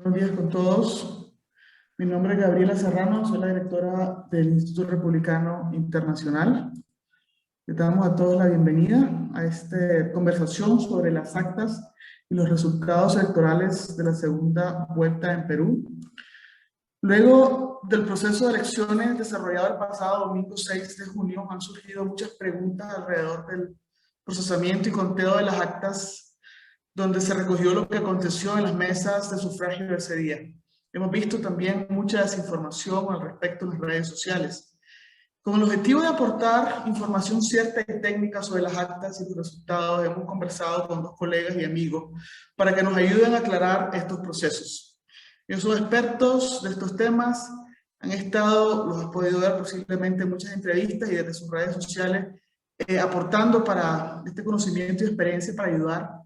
Buenos días con todos. Mi nombre es Gabriela Serrano, soy la directora del Instituto Republicano Internacional. Le damos a todos la bienvenida a esta conversación sobre las actas y los resultados electorales de la segunda vuelta en Perú. Luego del proceso de elecciones desarrollado el pasado domingo 6 de junio, han surgido muchas preguntas alrededor del procesamiento y conteo de las actas donde se recogió lo que aconteció en las mesas de sufragio de ese día. Hemos visto también mucha desinformación al respecto en las redes sociales. Con el objetivo de aportar información cierta y técnica sobre las actas y los resultados, hemos conversado con dos colegas y amigos para que nos ayuden a aclarar estos procesos. Ellos son expertos de estos temas, los has podido ver posiblemente en muchas entrevistas y desde sus redes sociales, aportando para este conocimiento y experiencia para ayudar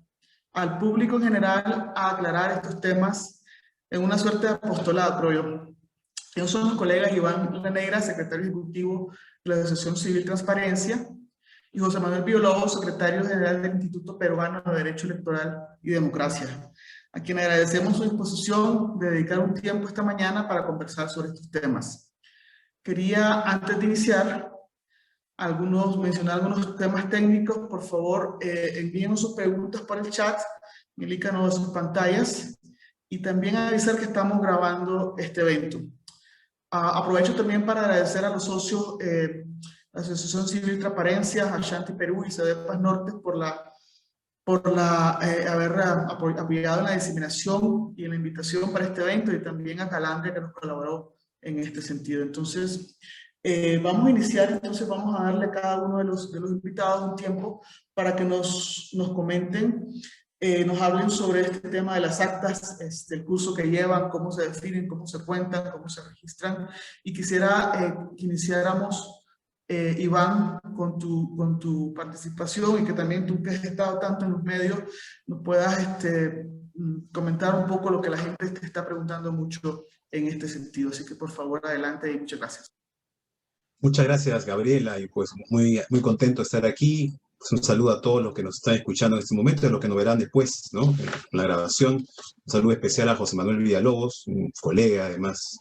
al público en general a aclarar estos temas en una suerte de apostolado, creo yo. Ellos son los colegas Iván Lanegra, secretario ejecutivo de la Asociación Civil Transparencia, y José Manuel Villalobos, secretario general del Instituto Peruano de Derecho Electoral y Democracia, a quien agradecemos su disposición de dedicar un tiempo esta mañana para conversar sobre estos temas. Quería, antes de iniciar, mencionar algunos temas técnicos. Por favor, envíenos sus preguntas por el chat, indícanos sus pantallas, y también avisar que estamos grabando este evento. Aprovecho también para agradecer a los socios, la Asociación Civil Transparencia, Ashanti Perú y CEDEPAS Norte por haber apoyado en la diseminación y en la invitación para este evento, y también a Calandria, que nos colaboró en este sentido. Entonces, vamos a iniciar. Entonces vamos a darle a cada uno de los invitados un tiempo para que nos comenten, nos hablen sobre este tema de las actas, el curso que llevan, cómo se definen, cómo se cuentan, cómo se registran. Y quisiera que iniciáramos, Iván, con tu participación, y que también tú, que has estado tanto en los medios, nos puedas comentar un poco lo que la gente te está preguntando mucho en este sentido. Así que por favor, adelante y muchas gracias. Muchas gracias, Gabriela, y pues muy contento de estar aquí. Pues un saludo a todos los que nos están escuchando en este momento y a los que nos verán después, ¿no? En la grabación. Un saludo especial a José Manuel Villalobos, un colega, además,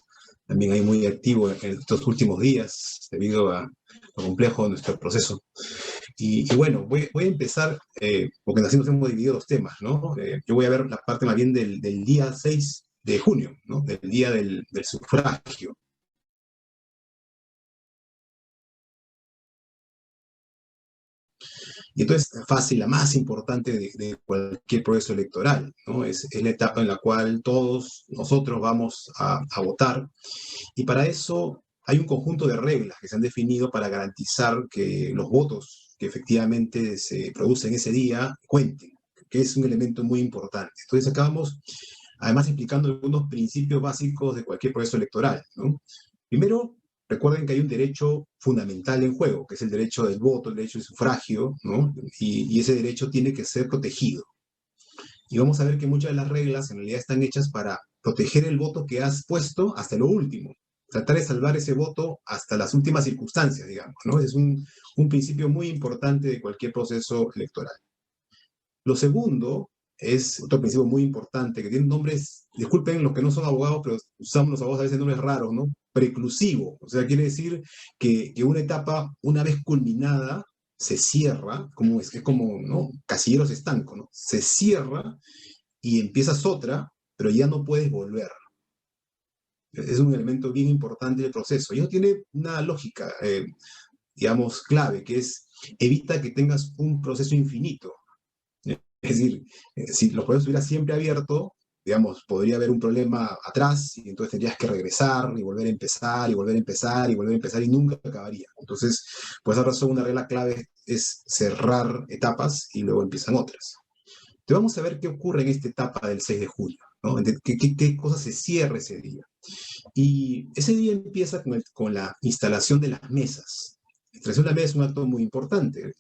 también ahí muy activo en estos últimos días, debido a lo complejo de nuestro proceso. Y bueno, voy a empezar, porque así nos hemos dividido los temas, ¿no? Yo voy a ver la parte más bien del día 6 de junio, ¿no? Del día del sufragio. Y entonces, fácil, la más importante de cualquier proceso electoral, ¿no? Es la etapa en la cual todos nosotros vamos a votar. Y para eso hay un conjunto de reglas que se han definido para garantizar que los votos que efectivamente se producen ese día cuenten, que es un elemento muy importante. Entonces, acabamos, además, explicando algunos principios básicos de cualquier proceso electoral, ¿no? Primero, recuerden que hay un derecho fundamental en juego, que es el derecho del voto, el derecho del sufragio, ¿no? Y ese derecho tiene que ser protegido. Y vamos a ver que muchas de las reglas en realidad están hechas para proteger el voto que has puesto hasta lo último. Tratar de salvar ese voto hasta las últimas circunstancias, digamos, ¿no? Es un principio muy importante de cualquier proceso electoral. Lo segundo es otro principio muy importante, que tiene nombres, disculpen los que no son abogados, pero usamos los abogados a veces nombres raros, ¿no? Preclusivo, o sea, quiere decir que una etapa, una vez culminada, se cierra, es como, ¿no? Casilleros estanco, ¿no? Se cierra y empiezas otra, pero ya no puedes volver. Es un elemento bien importante del proceso. Y eso tiene una lógica, digamos, clave, que es evita que tengas un proceso infinito. Es decir, si los procesos estuvieran siempre abiertos, digamos, podría haber un problema atrás y entonces tendrías que regresar y volver a empezar y volver a empezar y volver a empezar y nunca acabaría. Entonces, por esa razón, una regla clave es cerrar etapas y luego empiezan otras. Entonces, vamos a ver qué ocurre en esta etapa del 6 de julio, ¿no? ¿Qué cosa se cierra ese día? Y ese día empieza con la instalación de las mesas. La instalación de las mesas es un acto muy importante.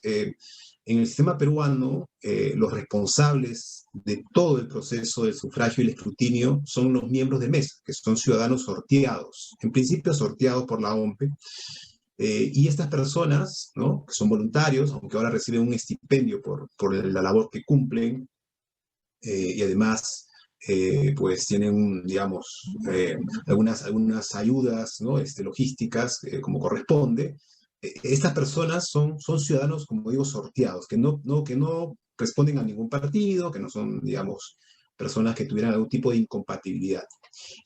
En el sistema peruano, los responsables de todo el proceso del sufragio y el escrutinio son los miembros de mesa, que son ciudadanos sorteados, en principio sorteados por la OMPE, y estas personas, ¿no? Que son voluntarios, aunque ahora reciben un estipendio por la labor que cumplen, y además pues tienen, digamos, algunas ayudas, ¿no? Logísticas, como corresponde. Estas personas son ciudadanos, como digo, sorteados, que no responden a ningún partido, que no son, digamos, personas que tuvieran algún tipo de incompatibilidad.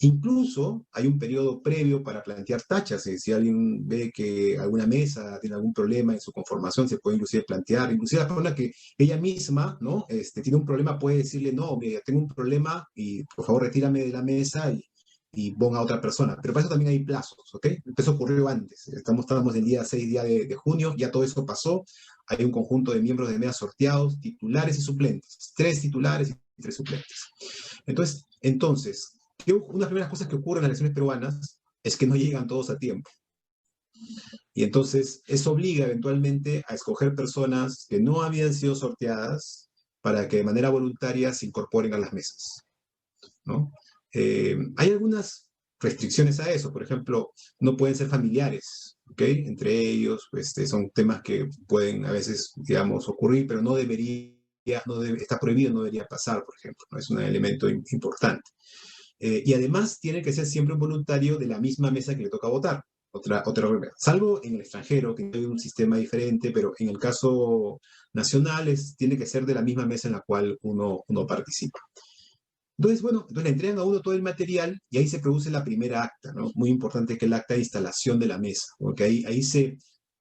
Incluso hay un periodo previo para plantear tachas. Si alguien ve que alguna mesa tiene algún problema en su conformación, se puede inclusive plantear. Inclusive la persona que ella misma, ¿no? Tiene un problema, puede decirle, no, mira, tengo un problema y por favor retírame de la mesa y ponga a otra persona. Pero para eso también hay plazos, ¿ok? Eso ocurrió antes. Estamos el día 6 de junio, ya todo eso pasó. Hay un conjunto de miembros de mesa sorteados, titulares y suplentes. 3 titulares y 3 suplentes. Entonces, una de las primeras cosas que ocurren en las elecciones peruanas es que no llegan todos a tiempo. Y entonces eso obliga eventualmente a escoger personas que no habían sido sorteadas para que de manera voluntaria se incorporen a las mesas, ¿no? Hay algunas restricciones a eso. Por ejemplo, no pueden ser familiares, ¿ok? Entre ellos, son temas que pueden a veces, digamos, ocurrir, pero no debería, está prohibido, no debería pasar, por ejemplo, ¿no? Es un elemento importante. Y además tiene que ser siempre un voluntario de la misma mesa que le toca votar. Otra regla. Salvo en el extranjero, que hay un sistema diferente, pero en el caso nacional tiene que ser de la misma mesa en la cual uno participa. Entonces, bueno, entonces le entregan a uno todo el material y ahí se produce la primera acta, ¿no? Muy importante, que es el acta de instalación de la mesa, porque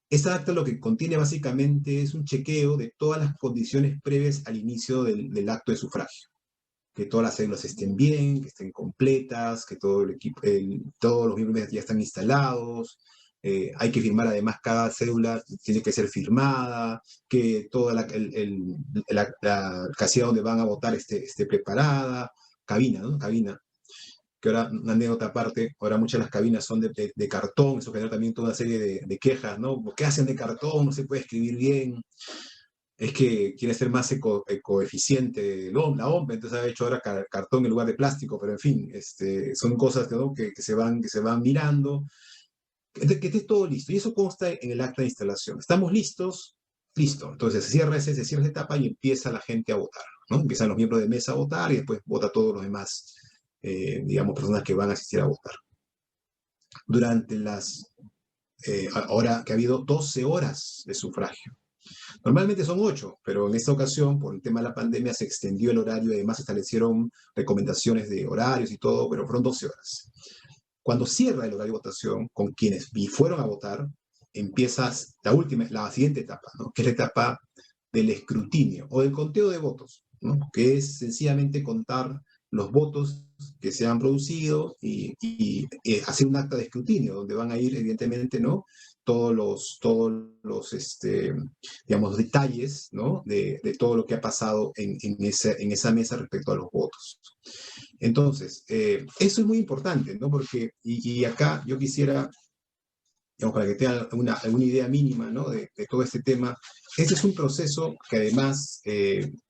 esta acta lo que contiene básicamente es un chequeo de todas las condiciones previas al inicio del acto de sufragio. Que todas las células estén bien, que estén completas, que todo el equipo, todos los miembros ya están instalados. Hay que firmar, además, cada cédula tiene que ser firmada, que toda la casilla donde van a votar esté preparada. Cabina, ¿no? Cabina. Que ahora, una anécdota aparte, ahora muchas de las cabinas son de cartón, eso genera también toda una serie de quejas, ¿no? ¿Por qué hacen de cartón? No se puede escribir bien. Es que quiere ser más ecoeficiente la OMP, entonces ha hecho ahora cartón en lugar de plástico, pero en fin, son cosas, ¿no? que se van mirando, que esté todo listo. Y eso consta en el acta de instalación. ¿Estamos listos? Listo. Entonces se cierra esa etapa y empieza la gente a votar, ¿no? Empiezan los miembros de mesa a votar y después vota todos los demás, digamos, personas que van a asistir a votar. Durante ahora que ha habido 12 horas de sufragio. Normalmente son 8, pero en esta ocasión, por el tema de la pandemia, se extendió el horario y además se establecieron recomendaciones de horarios y todo, pero fueron 12 horas. Cuando cierra el horario de votación, con quienes fueron a votar, empieza la siguiente etapa, ¿no? Que es la etapa del escrutinio o del conteo de votos, ¿no? Que es sencillamente contar los votos que se han producido y hacer un acta de escrutinio, donde van a ir, evidentemente, ¿no? Todos los digamos, detalles, ¿no? De todo lo que ha pasado en esa mesa respecto a los votos. Entonces, eso es muy importante, ¿no? Porque, y acá yo quisiera, digamos, para que tengan alguna idea mínima, ¿no? de todo este tema, este es un proceso que además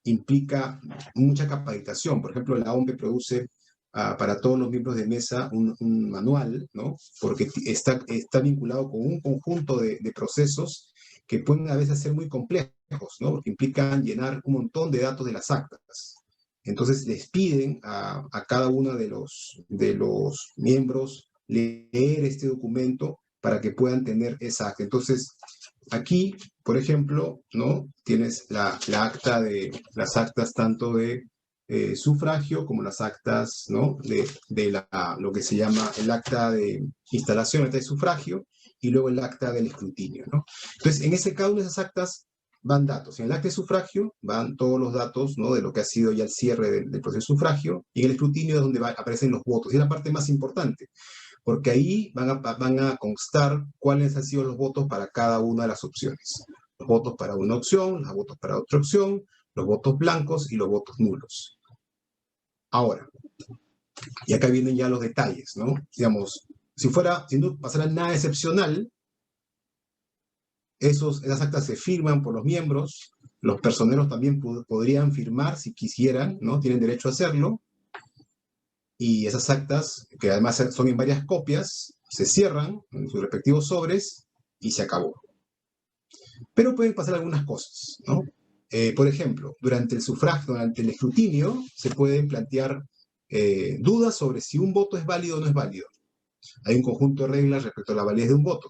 implica mucha capacitación. Por ejemplo, la OMP produce para todos los miembros de mesa un manual, ¿no? Porque está vinculado con un conjunto de procesos que pueden a veces ser muy complejos, ¿no? Porque implican llenar un montón de datos de las actas. Entonces les piden a cada uno de los miembros leer este documento para que puedan tener esa acta. Entonces, aquí, por ejemplo, ¿no? Tienes las actas tanto de sufragio como las actas, ¿no? de lo que se llama el acta de instalación, el acta de sufragio, y luego el acta del escrutinio, ¿no? Entonces, en cada una de esas actas van datos. En el acta de sufragio van todos los datos, ¿no? De lo que ha sido ya el cierre del proceso de sufragio, y en el escrutinio es donde aparecen los votos. Y es la parte más importante, porque ahí van a constar cuáles han sido los votos para cada una de las opciones. Los votos para una opción, los votos para otra opción, los votos blancos y los votos nulos. Ahora, y acá vienen ya los detalles, ¿no? Digamos, si no pasara nada excepcional, esas actas se firman por los miembros, los personeros también podrían firmar si quisieran, ¿no? Tienen derecho a hacerlo, y esas actas, que además son en varias copias, se cierran en sus respectivos sobres y se acabó. Pero pueden pasar algunas cosas, ¿no? Por ejemplo, durante el sufragio, durante el escrutinio, se pueden plantear dudas sobre si un voto es válido o no es válido. Hay un conjunto de reglas respecto a la validez de un voto.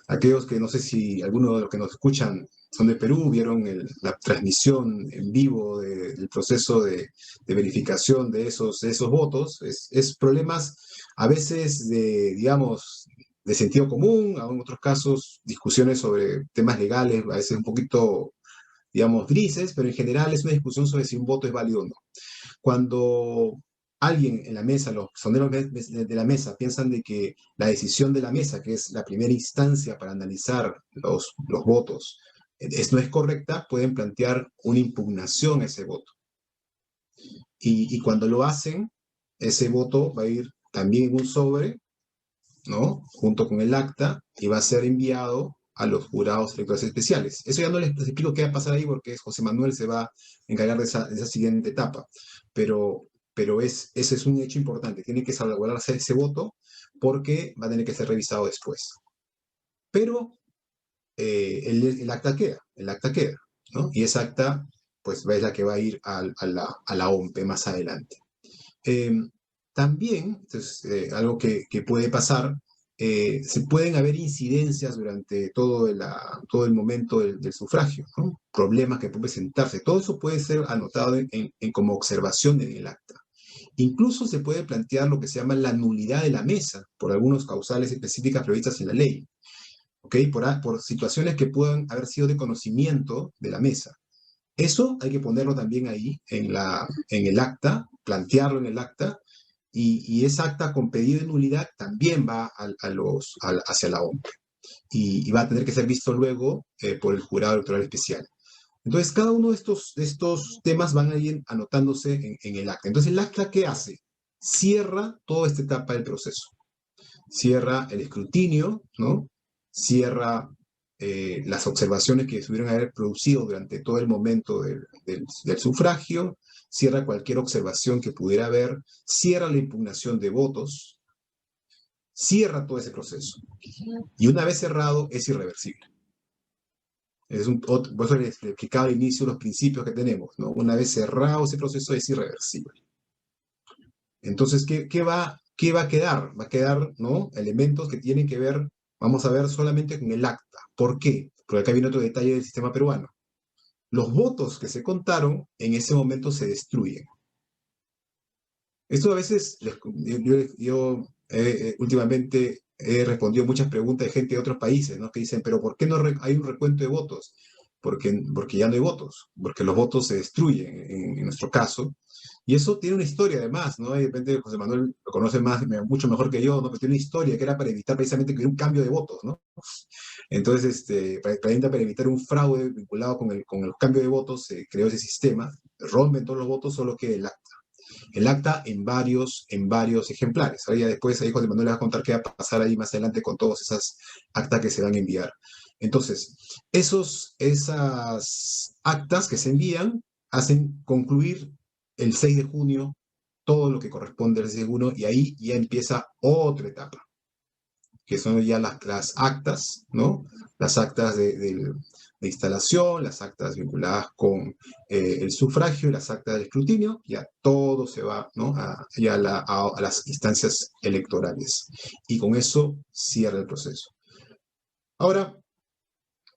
Aquellos que no sé si algunos de los que nos escuchan son de Perú, vieron la transmisión en vivo del proceso de verificación de esos votos, es problemas a veces de, digamos, de sentido común, en otros casos discusiones sobre temas legales, a veces un poquito, digamos, grises, pero en general es una discusión sobre si un voto es válido o no. Cuando alguien en la mesa, los soneros de la mesa, piensan de que la decisión de la mesa, que es la primera instancia para analizar los votos, no es correcta, pueden plantear una impugnación a ese voto. Y cuando lo hacen, ese voto va a ir también en un sobre, ¿no? Junto con el acta, y va a ser enviado a los jurados electorales especiales. Eso ya no les explico qué va a pasar ahí porque José Manuel se va a encargar de esa siguiente etapa. Pero ese es un hecho importante. Tiene que salvaguardarse ese voto porque va a tener que ser revisado después. Pero el acta queda, ¿no? Y esa acta, pues, es la que va a ir a la OMPE más adelante. También, entonces, algo que puede pasar, se pueden haber incidencias durante todo el momento del sufragio, ¿no? Problemas que pueden presentarse. Todo eso puede ser anotado como observación en el acta. Incluso se puede plantear lo que se llama la nulidad de la mesa por algunos causales específicas previstas en la ley, ¿ok? Por situaciones que puedan haber sido de conocimiento de la mesa. Eso hay que ponerlo también ahí en el acta, plantearlo en el acta, y esa acta con pedido de nulidad también va hacia la OMPE y va a tener que ser visto luego por el jurado electoral especial. Entonces, cada uno de estos temas van a ir anotándose en el acta. Entonces, el acta, ¿qué hace? Cierra toda esta etapa del proceso. Cierra el escrutinio, ¿no? Cierra las observaciones que se hubieran haber producido durante todo el momento del sufragio, cierra cualquier observación que pudiera haber, cierra la impugnación de votos, cierra todo ese proceso. Y una vez cerrado, es irreversible. Por eso les explicaba al inicio los principios que tenemos, ¿no? Una vez cerrado ese proceso, es irreversible. Entonces, ¿qué va a quedar? Va a quedar, ¿no? Elementos que tienen que ver, vamos a ver solamente con el acta. ¿Por qué? Porque acá viene otro detalle del sistema peruano. Los votos que se contaron en ese momento se destruyen. Esto a veces, yo últimamente he respondido muchas preguntas de gente de otros países, ¿no? Que dicen, pero ¿por qué no hay un recuento de votos? Porque ya no hay votos, porque los votos se destruyen en nuestro caso. Y eso tiene una historia además, ¿no? Y de repente José Manuel lo conoce mucho mejor que yo, ¿no? Pero tiene una historia que era para evitar precisamente que hubiera un cambio de votos, ¿no? Entonces, para evitar un fraude vinculado con el cambio de votos, se creó ese sistema, rompen todos los votos, solo que el acta en varios ejemplares. Ahora ya después ahí José Manuel les va a contar qué va a pasar ahí más adelante con todas esas actas que se van a enviar. Entonces, esas actas que se envían hacen concluir el 6 de junio todo lo que corresponde al 6 de junio y ahí ya empieza otra etapa, que son ya las actas, ¿no? Las actas de instalación, las actas vinculadas con el sufragio, las actas del escrutinio, ya todo se va, ¿no? a las instancias electorales. Y con eso cierra el proceso. Ahora,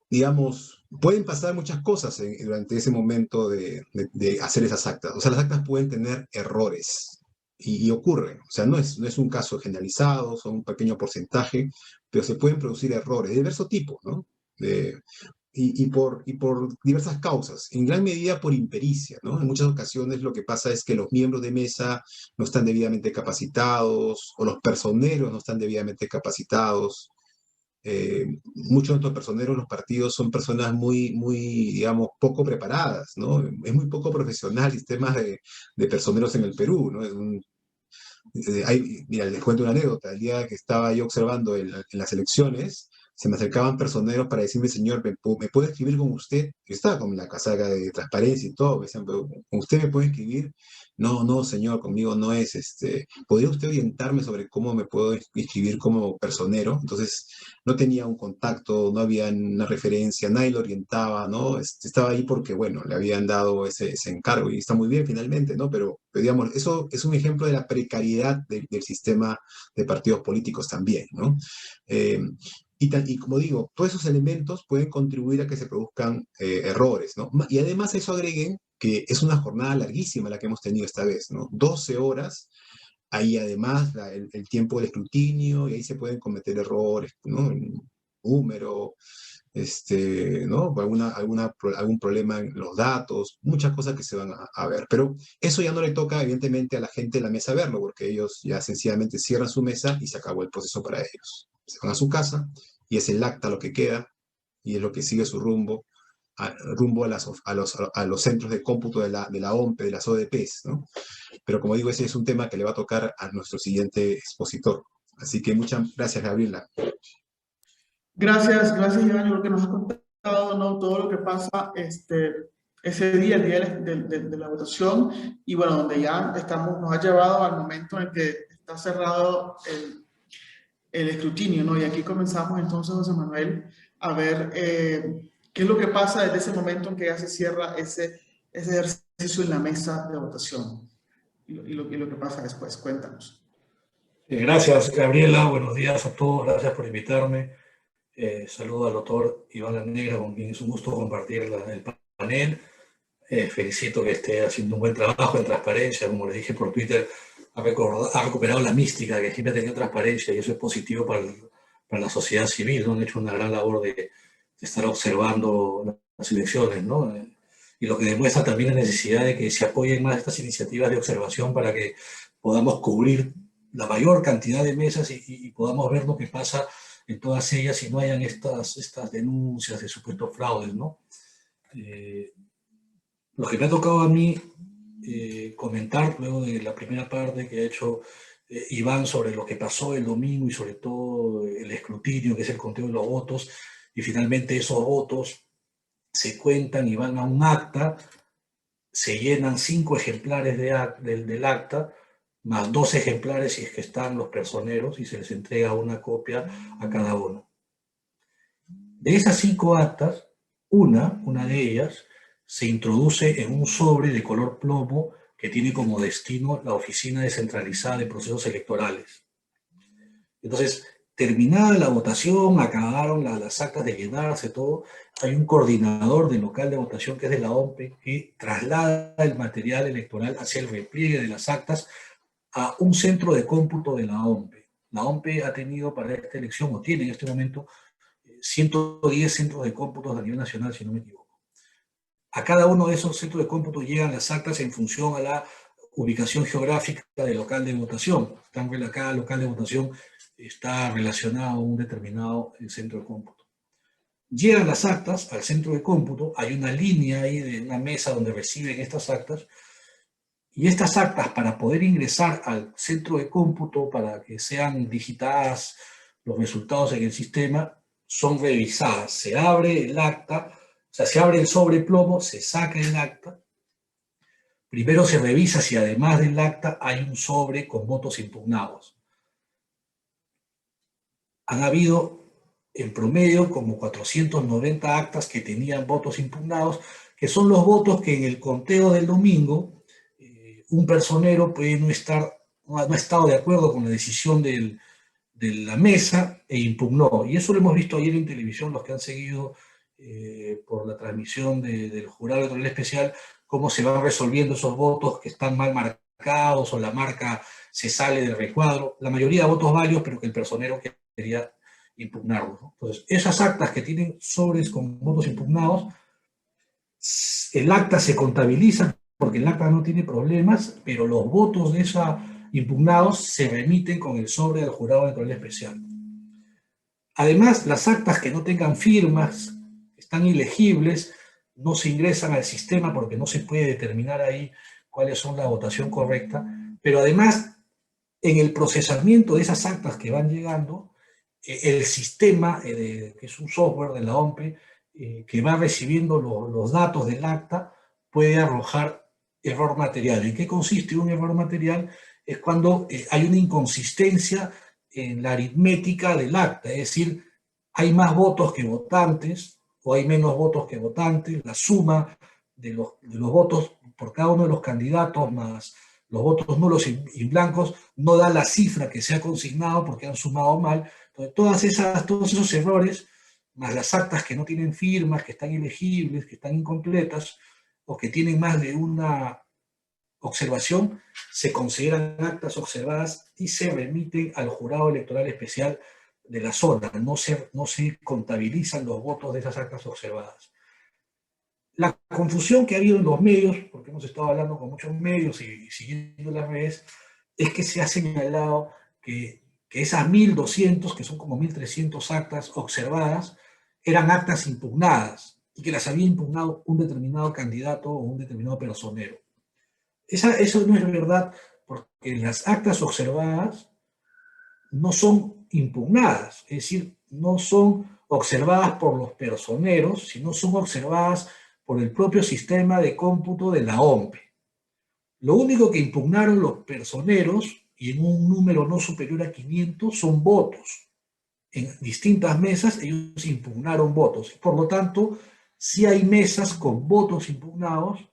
digamos, pueden pasar muchas cosas durante ese momento de hacer esas actas. O sea, las actas pueden tener errores y ocurren. O sea, no es un caso generalizado, son un pequeño porcentaje, pero se pueden producir errores de diverso tipo, ¿no? Por diversas causas, en gran medida por impericia, ¿no? En muchas ocasiones lo que pasa es que los miembros de mesa no están debidamente capacitados o los personeros no están debidamente capacitados. Muchos de nuestros personeros, los partidos, son personas digamos, poco preparadas, ¿no? Es muy poco profesional el sistema de personeros en el Perú, ¿no? Mira, les cuento una anécdota. El día que estaba yo observando en las elecciones, se me acercaban personeros para decirme, señor, ¿me puedo escribir con usted? Yo estaba con la casaca de transparencia y todo, me decían, "Pero, ¿con usted me puede escribir? No, no, señor, conmigo no es, ¿podría usted orientarme sobre cómo me puedo inscribir como personero? Entonces, no tenía un contacto, no había una referencia, nadie lo orientaba, ¿no? Estaba ahí porque, bueno, le habían dado ese encargo y está muy bien finalmente, ¿no? Pero, digamos, eso es un ejemplo de la precariedad del sistema de partidos políticos también, ¿no? Eh, y como digo, todos esos elementos pueden contribuir a que se produzcan errores, ¿no? Y además eso agreguen que es una jornada larguísima la que hemos tenido esta vez, ¿no? 12 horas, ahí además el tiempo del escrutinio, y ahí se pueden cometer errores, ¿no? Número, ¿no? Algún problema en los datos, muchas cosas que se van a ver. Pero eso ya no le toca, evidentemente, a la gente de la mesa verlo, porque ellos ya sencillamente cierran su mesa y se acabó el proceso para ellos. Se van a su casa y es el acta lo que queda y es lo que sigue su rumbo, rumbo a los centros de cómputo de la OMPE, de las ODPs, ¿no? Pero como digo, ese es un tema que le va a tocar a nuestro siguiente expositor. Así que muchas gracias, Gabriela. Gracias, Iván. Yo creo que nos has contado, ¿no?, todo lo que pasa ese día, el día de la votación, y bueno, donde ya nos ha llevado al momento en que está cerrado el escrutinio, ¿no? Y aquí comenzamos entonces, José Manuel, a ver qué es lo que pasa desde ese momento en que ya se cierra ese ejercicio en la mesa de votación y lo que pasa después. Cuéntanos. Gracias, Gabriela. Buenos días a todos. Gracias por invitarme. Saludo al doctor Iván Lanegra, con quien es un gusto compartir el panel. Felicito que esté haciendo un buen trabajo en transparencia. Como le dije por Twitter, ha recuperado la mística que siempre ha tenido transparencia, y eso es positivo para la sociedad civil, ¿no? Han hecho una gran labor de estar observando las elecciones, ¿no? Y lo que demuestra también la necesidad de que se apoyen más estas iniciativas de observación para que podamos cubrir la mayor cantidad de mesas y podamos ver lo que pasa en todas ellas y no hayan estas denuncias de supuestos fraudes, ¿no? Lo que me ha tocado a mí comentar luego de la primera parte que ha hecho Iván sobre lo que pasó el domingo y sobre todo el escrutinio, que es el conteo de los votos, y finalmente esos votos se cuentan y van a un acta, se llenan 5 ejemplares del acta, más 2 ejemplares si es que están los personeros, y se les entrega una copia a cada uno. De esas 5 actas, una de ellas, se introduce en un sobre de color plomo que tiene como destino la Oficina Descentralizada de Procesos Electorales. Entonces, terminada la votación, acabaron las actas de llenarse, todo, hay un coordinador del local de votación, que es de la OMPE, que traslada el material electoral hacia el repliegue de las actas a un centro de cómputo de la OMPE. La OMPE ha tenido para esta elección, o tiene en este momento, 110 centros de cómputos a nivel nacional, si no me equivoco. A cada uno de esos centros de cómputo llegan las actas en función a la ubicación geográfica del local de votación. Cada local de votación está relacionado a un determinado centro de cómputo. Llegan las actas al centro de cómputo, hay una línea ahí de una mesa donde reciben estas actas, y estas actas, para poder ingresar al centro de cómputo, para que sean digitadas los resultados en el sistema, son revisadas. Se abre el acta, o sea, se abre el sobre plomo, se saca el acta. Primero se revisa si además del acta hay un sobre con votos impugnados. Han habido en promedio como 490 actas que tenían votos impugnados, que son los votos que en el conteo del domingo un personero puede no ha estado de acuerdo con la decisión de la mesa e impugnó. Y eso lo hemos visto ayer en televisión, los que han seguido por la transmisión del jurado electoral especial, cómo se van resolviendo esos votos que están mal marcados o la marca se sale del recuadro. La mayoría de votos válidos, pero que el personero quería impugnarlos, ¿no? Entonces, esas actas que tienen sobres con votos impugnados, el acta se contabiliza porque el acta no tiene problemas, pero los votos de esos impugnados se remiten con el sobre al jurado electoral especial. Además, las actas que no tengan firmas, están ilegibles, no se ingresan al sistema porque no se puede determinar ahí cuáles son la votación correcta, pero además, en el procesamiento de esas actas que van llegando, el sistema, que es un software de la OMPE, que va recibiendo los datos del acta, puede arrojar error material. ¿En qué consiste un error material? Es cuando hay una inconsistencia en la aritmética del acta, es decir, hay más votos que votantes o hay menos votos que votantes, la suma de los votos por cada uno de los candidatos más los votos nulos y blancos no da la cifra que se ha consignado porque han sumado mal. Entonces, todos esos errores, más las actas que no tienen firmas, que están ilegibles, que están incompletas, o que tienen más de una observación, se consideran actas observadas y se remiten al jurado electoral especial de la zona. No se contabilizan los votos de esas actas observadas. La confusión que ha habido en los medios, porque hemos estado hablando con muchos medios y siguiendo las redes, es que se ha señalado que esas 1.200, que son como 1.300 actas observadas, eran actas impugnadas y que las había impugnado un determinado candidato o un determinado personero. Eso no es verdad, porque las actas observadas no son impugnadas, es decir, no son observadas por los personeros, sino son observadas por el propio sistema de cómputo de la OMPE. Lo único que impugnaron los personeros, y en un número no superior a 500, son votos. En distintas mesas ellos impugnaron votos. Por lo tanto, sí hay mesas con votos impugnados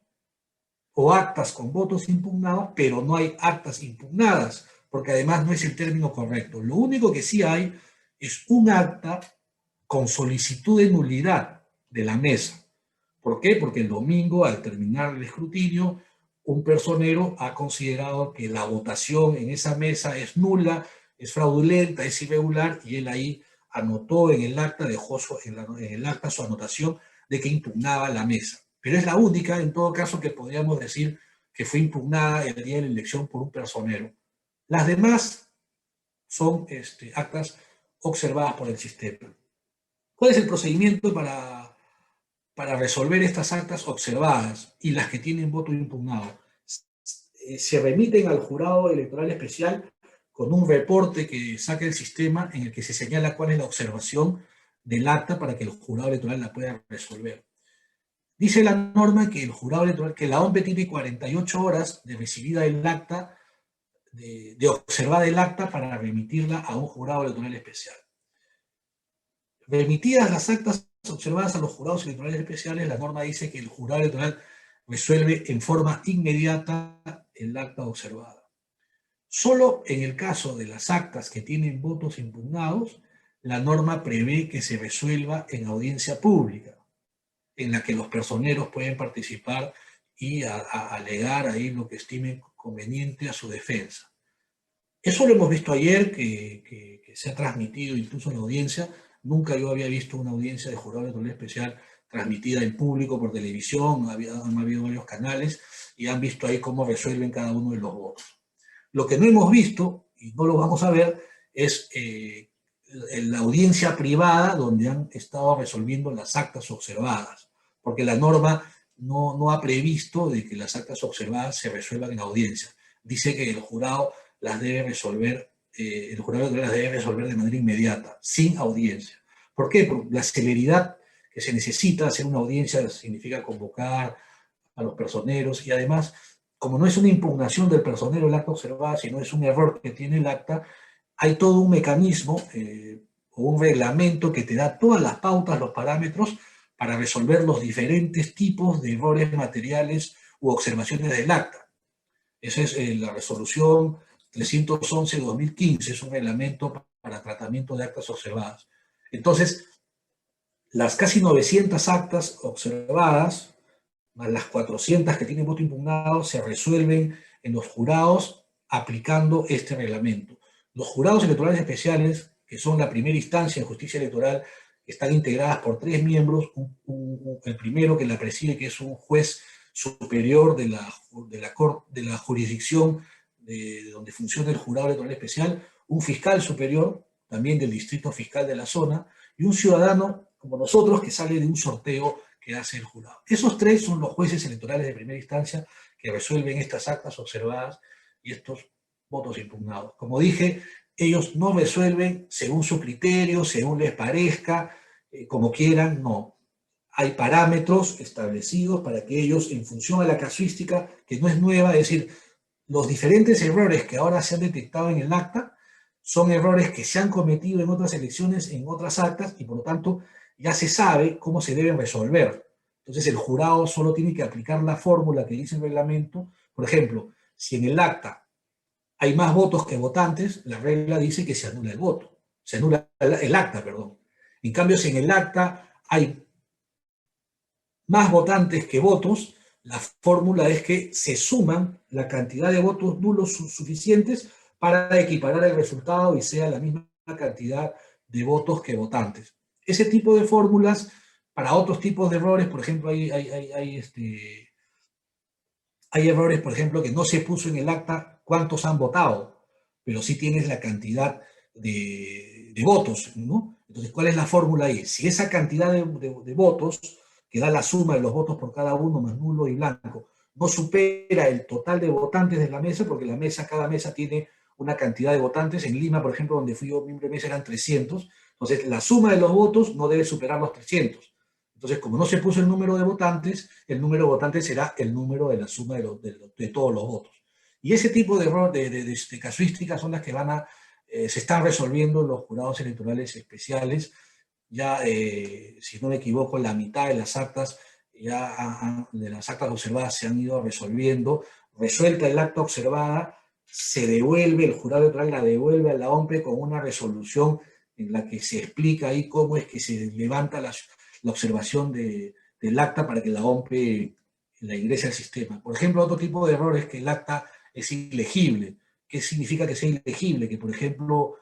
o actas con votos impugnados, pero no hay actas impugnadas, porque además no es el término correcto. Lo único que sí hay es un acta con solicitud de nulidad de la mesa. ¿Por qué? Porque el domingo, al terminar el escrutinio, un personero ha considerado que la votación en esa mesa es nula, es fraudulenta, es irregular, y él ahí anotó en el acta, dejó en el acta su anotación de que impugnaba la mesa. Pero es la única, en todo caso, que podríamos decir que fue impugnada el día de la elección por un personero. Las demás son actas observadas por el sistema. ¿Cuál es el procedimiento para resolver estas actas observadas y las que tienen voto impugnado? Se remiten al jurado electoral especial con un reporte que saca el sistema en el que se señala cuál es la observación del acta para que el jurado electoral la pueda resolver. Dice la norma que el jurado electoral, que la OMPE tiene 48 horas de recibida el acta, de observar el acta para remitirla a un jurado electoral especial. Remitidas las actas observadas a los jurados electorales especiales, la norma dice que el jurado electoral resuelve en forma inmediata el acta observada. Solo en el caso de las actas que tienen votos impugnados, la norma prevé que se resuelva en audiencia pública, en la que los personeros pueden participar y alegar ahí lo que estimen conveniente a su defensa. Eso lo hemos visto ayer, que se ha transmitido incluso en la audiencia. Nunca yo había visto una audiencia de jurado electoral especial transmitida en público por televisión, han habido varios canales y han visto ahí cómo resuelven cada uno de los votos. Lo que no hemos visto, y no lo vamos a ver, es la audiencia privada donde han estado resolviendo las actas observadas, porque la norma no ha previsto de que las actas observadas se resuelvan en audiencia. Dice que el jurado las debe resolver, el jurado las debe resolver de manera inmediata, sin audiencia. ¿Por qué? Por la celeridad que se necesita. Hacer una audiencia significa convocar a los personeros y además, como no es una impugnación del personero el acta observada, sino es un error que tiene el acta, hay todo un mecanismo o un reglamento que te da todas las pautas, los parámetros para resolver los diferentes tipos de errores materiales u observaciones del acta. Esa es la resolución 311-2015, es un reglamento para tratamiento de actas observadas. Entonces, las casi 900 actas observadas, más las 400 que tienen voto impugnado, se resuelven en los jurados aplicando este reglamento. Los jurados electorales especiales, que son la primera instancia en justicia electoral, están integradas por 3 miembros, el primero que la preside, que es un juez superior de la jurisdicción de donde funciona el jurado electoral especial, un fiscal superior, también del distrito fiscal de la zona, y un ciudadano como nosotros que sale de un sorteo que hace el jurado. Esos 3 son los jueces electorales de primera instancia que resuelven estas actas observadas y estos votos impugnados. Como dije, ellos no resuelven según su criterio, según les parezca, como quieran, no. Hay parámetros establecidos para que ellos, en función a la casuística, que no es nueva, es decir, los diferentes errores que ahora se han detectado en el acta son errores que se han cometido en otras elecciones, en otras actas, y por lo tanto ya se sabe cómo se deben resolver. Entonces el jurado solo tiene que aplicar la fórmula que dice el reglamento. Por ejemplo, si en el acta hay más votos que votantes, la regla dice que se anula el voto, se anula el acta, perdón. En cambio, si en el acta hay más votantes que votos, la fórmula es que se suman la cantidad de votos nulos suficientes para equiparar el resultado y sea la misma cantidad de votos que votantes. Ese tipo de fórmulas, para otros tipos de errores, por ejemplo, hay errores, por ejemplo, que no se puso en el acta cuántos han votado, pero sí tienes la cantidad de votos, ¿no? Entonces, ¿cuál es la fórmula ahí? Si esa cantidad de votos, que da la suma de los votos por cada uno, más nulo y blanco, no supera el total de votantes de la mesa, porque cada mesa tiene una cantidad de votantes. En Lima, por ejemplo, donde fui yo miembro de mesa, eran 300. Entonces, la suma de los votos no debe superar los 300. Entonces, como no se puso el número de votantes, el número de votantes será el número de la suma de todos los votos. Y ese tipo de error, de casuísticas son las que se están resolviendo en los jurados electorales especiales. Ya, si no me equivoco, la mitad de las actas, de las actas observadas se han ido resolviendo. Resuelta el acta observada, se devuelve, el jurado electoral la devuelve a la OMPE con una resolución en la que se explica ahí cómo es que se levanta la observación del acta para que la OMPE la ingrese al sistema. Por ejemplo, otro tipo de error es que el acta es ilegible. ¿Qué significa que sea ilegible? Que, por ejemplo,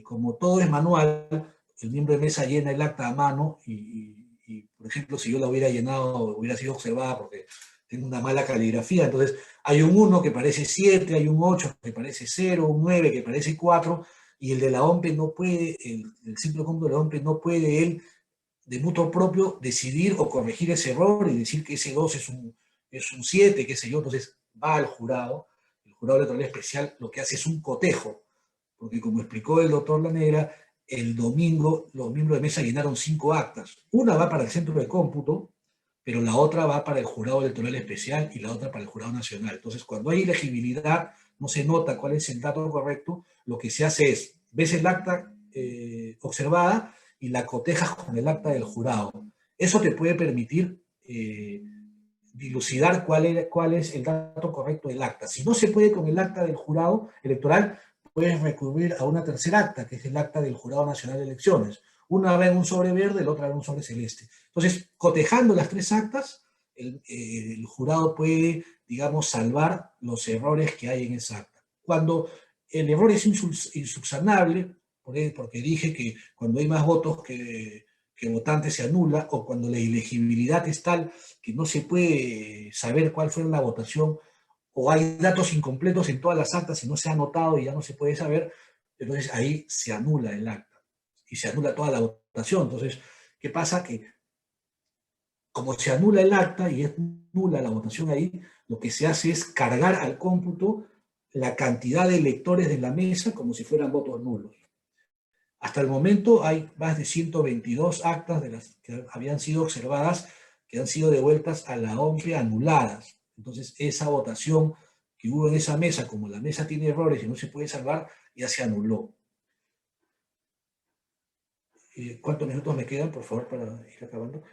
como todo es manual, el miembro de mesa llena el acta a mano y, por ejemplo, si yo la hubiera llenado, hubiera sido observada porque tengo una mala caligrafía. Entonces, hay un 1 que parece 7, hay un 8 que parece 0, un 9 que parece 4, y el de la OMPE no puede, el simple cómputo de la OMPE no puede él, de mutuo propio, decidir o corregir ese error y decir que ese 2 es un 7, qué sé yo. Entonces, va al jurado, el jurado electoral especial lo que hace es un cotejo, porque como explicó el doctor Lanera, el domingo los miembros de mesa llenaron 5 actas. Una va para el centro de cómputo, pero la otra va para el jurado electoral especial y la otra para el jurado nacional. Entonces, cuando hay ilegibilidad, no se nota cuál es el dato correcto, lo que se hace es, ves el acta observada y la cotejas con el acta del jurado. Eso te puede permitir dilucidar cuál es el dato correcto del acta. Si no se puede con el acta del jurado electoral, puedes recurrir a una tercera acta, que es el acta del Jurado Nacional de Elecciones. Una va en un sobre verde, la otra va en un sobre celeste. Entonces, cotejando las 3 actas, el jurado puede, digamos, salvar los errores que hay en esa acta. Cuando el error es insubsanable, porque dije que cuando hay más votos que votantes se anula, o cuando la ilegibilidad es tal que no se puede saber cuál fue la votación, o hay datos incompletos en todas las actas y no se ha anotado y ya no se puede saber, entonces ahí se anula el acta y se anula toda la votación. Entonces, ¿qué pasa? Que como se anula el acta y es nula la votación ahí, lo que se hace es cargar al cómputo la cantidad de electores de la mesa como si fueran votos nulos. Hasta el momento hay más de 122 actas de las que habían sido observadas que han sido devueltas a la OMPE anuladas. Entonces, esa votación que hubo en esa mesa, como la mesa tiene errores y no se puede salvar, ya se anuló. ¿Cuántos minutos me quedan, por favor, para ir acabando?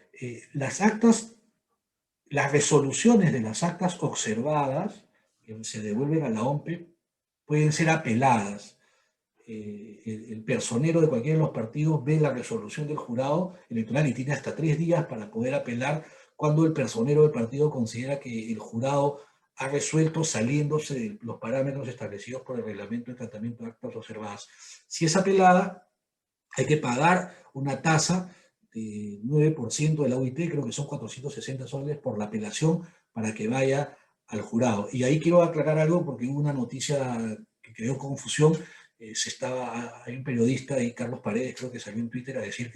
Las actas, las resoluciones de las actas observadas que se devuelven a la OMPE pueden ser apeladas. El personero de cualquiera de los partidos ve la resolución del jurado electoral y tiene hasta 3 días para poder apelar cuando el personero del partido considera que el jurado ha resuelto saliéndose de los parámetros establecidos por el reglamento de tratamiento de actas observadas. Si es apelada, hay que pagar una tasa de 9% de la UIT, creo que son 460 soles por la apelación para que vaya al jurado. Y ahí quiero aclarar algo porque hubo una noticia que creó confusión. Hay un periodista, y Carlos Paredes, creo que salió en Twitter a decir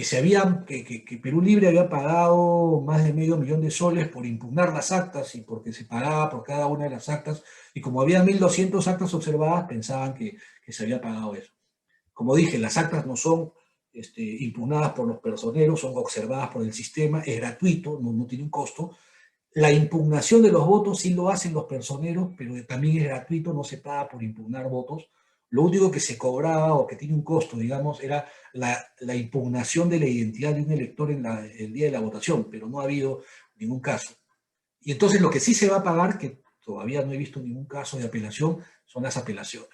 que Perú Libre había pagado más de $500,000 por impugnar las actas y porque se pagaba por cada una de las actas, y como había 1.200 actas observadas, pensaban que se había pagado eso. Como dije, las actas no son impugnadas por los personeros, son observadas por el sistema, es gratuito, no tiene un costo. La impugnación de los votos sí lo hacen los personeros, pero también es gratuito, no se paga por impugnar votos. Lo único que se cobraba o que tiene un costo, digamos, era la impugnación de la identidad de un elector en el día de la votación, pero no ha habido ningún caso. Y entonces lo que sí se va a pagar, que todavía no he visto ningún caso de apelación, son las apelaciones.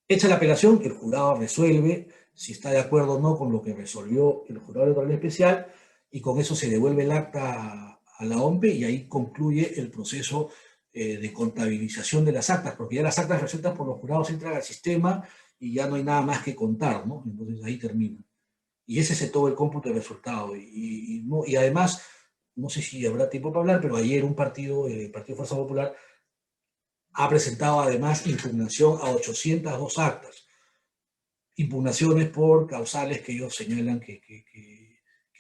Hecha la apelación, el jurado resuelve si está de acuerdo o no con lo que resolvió el jurado electoral especial, y con eso se devuelve el acta a la OMPE y ahí concluye el proceso de contabilización de las actas, porque ya las actas resueltas por los jurados entran al sistema y ya no hay nada más que contar, ¿no? Entonces ahí termina. Y ese es todo el cómputo de resultado. Y además, no sé si habrá tiempo para hablar, pero ayer un partido, el Partido Fuerza Popular, ha presentado además impugnación a 802 actas. Impugnaciones por causales que ellos señalan que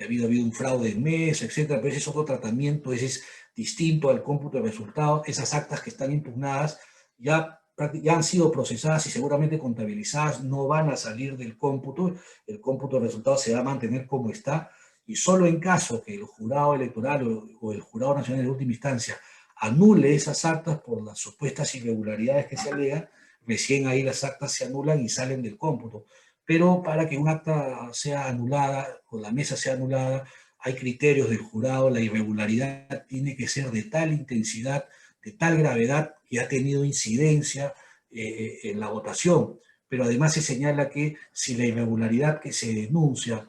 ha habido un fraude en mesa, etcétera, pero ese es otro tratamiento, ese es distinto al cómputo de resultados. Esas actas que están impugnadas ya han sido procesadas y seguramente contabilizadas, no van a salir del cómputo, el cómputo de resultados se va a mantener como está, y solo en caso que el jurado electoral o el jurado nacional de última instancia anule esas actas por las supuestas irregularidades que se alegan, recién ahí las actas se anulan y salen del cómputo. Pero para que un acta sea anulada o la mesa sea anulada, hay criterios del jurado, la irregularidad tiene que ser de tal intensidad, de tal gravedad que ha tenido incidencia en la votación. Pero además se señala que si la irregularidad que se denuncia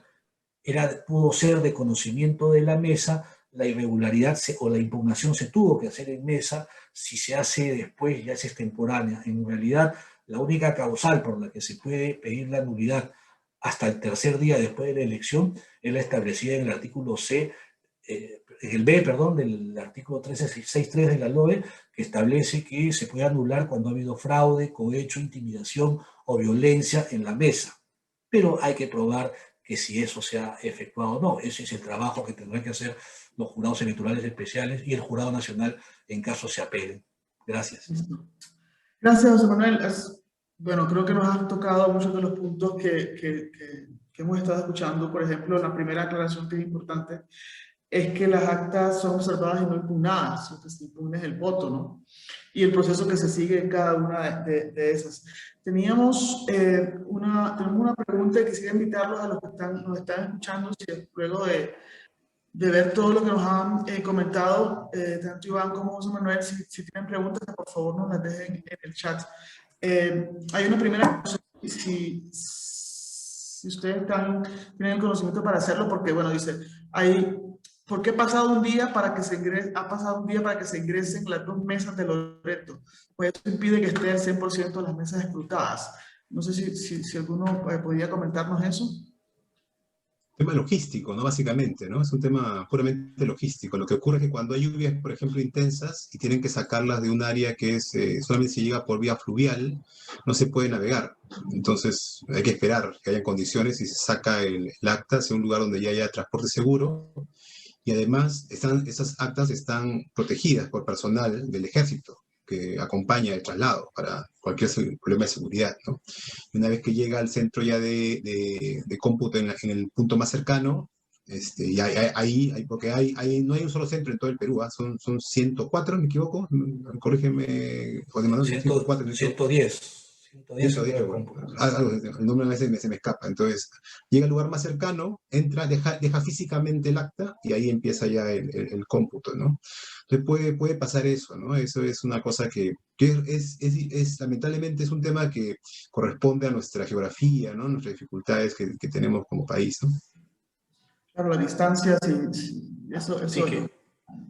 pudo ser de conocimiento de la mesa, la irregularidad o la impugnación se tuvo que hacer en mesa. Si se hace después ya es extemporánea. En realidad, la única causal por la que se puede pedir la nulidad hasta el tercer día después de la elección es la establecida en el artículo el B, perdón, del artículo 1363 de la LOE, que establece que se puede anular cuando ha habido fraude, cohecho, intimidación o violencia en la mesa. Pero hay que probar que si eso se ha efectuado o no. Ese es el trabajo que tendrán que hacer los jurados electorales especiales y el jurado nacional en caso se apelen. Gracias. Gracias, José Manuel. Bueno, creo que nos has tocado muchos de los puntos que hemos estado escuchando. Por ejemplo, la primera aclaración que es importante es que las actas son observadas y no impugnadas, lo que se impugna es el voto, ¿no? Y el proceso que se sigue en cada una de esas. Tenemos una pregunta y quisiera invitarlos a los que nos están escuchando, si luego de ver todo lo que nos han comentado, tanto Iván como José Manuel, si tienen preguntas, que por favor nos las dejen en el chat. Hay una primera, si ustedes tienen el conocimiento para hacerlo, porque bueno, dice, ¿por qué ha pasado un día para que se ingresen las 2 mesas de Loreto? Pues eso impide que estén al 100% las mesas escrutadas. No sé si alguno podría comentarnos eso. Tema logístico, ¿no? Básicamente, ¿no? Es un tema puramente logístico. Lo que ocurre es que cuando hay lluvias, por ejemplo, intensas y tienen que sacarlas de un área que solamente se llega por vía fluvial, no se puede navegar. Entonces hay que esperar que haya condiciones y se saca el acta hacia un lugar donde ya haya transporte seguro. Y además, esas actas están protegidas por personal del ejército que acompaña el traslado para cualquier problema de seguridad, ¿no? Y una vez que llega al centro ya de cómputo en el punto más cercano, y porque no hay un solo centro en todo el Perú, son 104, ¿me equivoco? Corrígeme, José Manuel, 104, 110. 110, bueno, el número a veces se me escapa. Entonces, llega al lugar más cercano, entra, deja físicamente el acta y ahí empieza ya el cómputo, ¿no? Entonces puede pasar eso, ¿no? Eso es una cosa que lamentablemente es un tema que corresponde a nuestra geografía, ¿no? Nuestras dificultades que tenemos como país, ¿no? Claro, la distancia, eso Sí,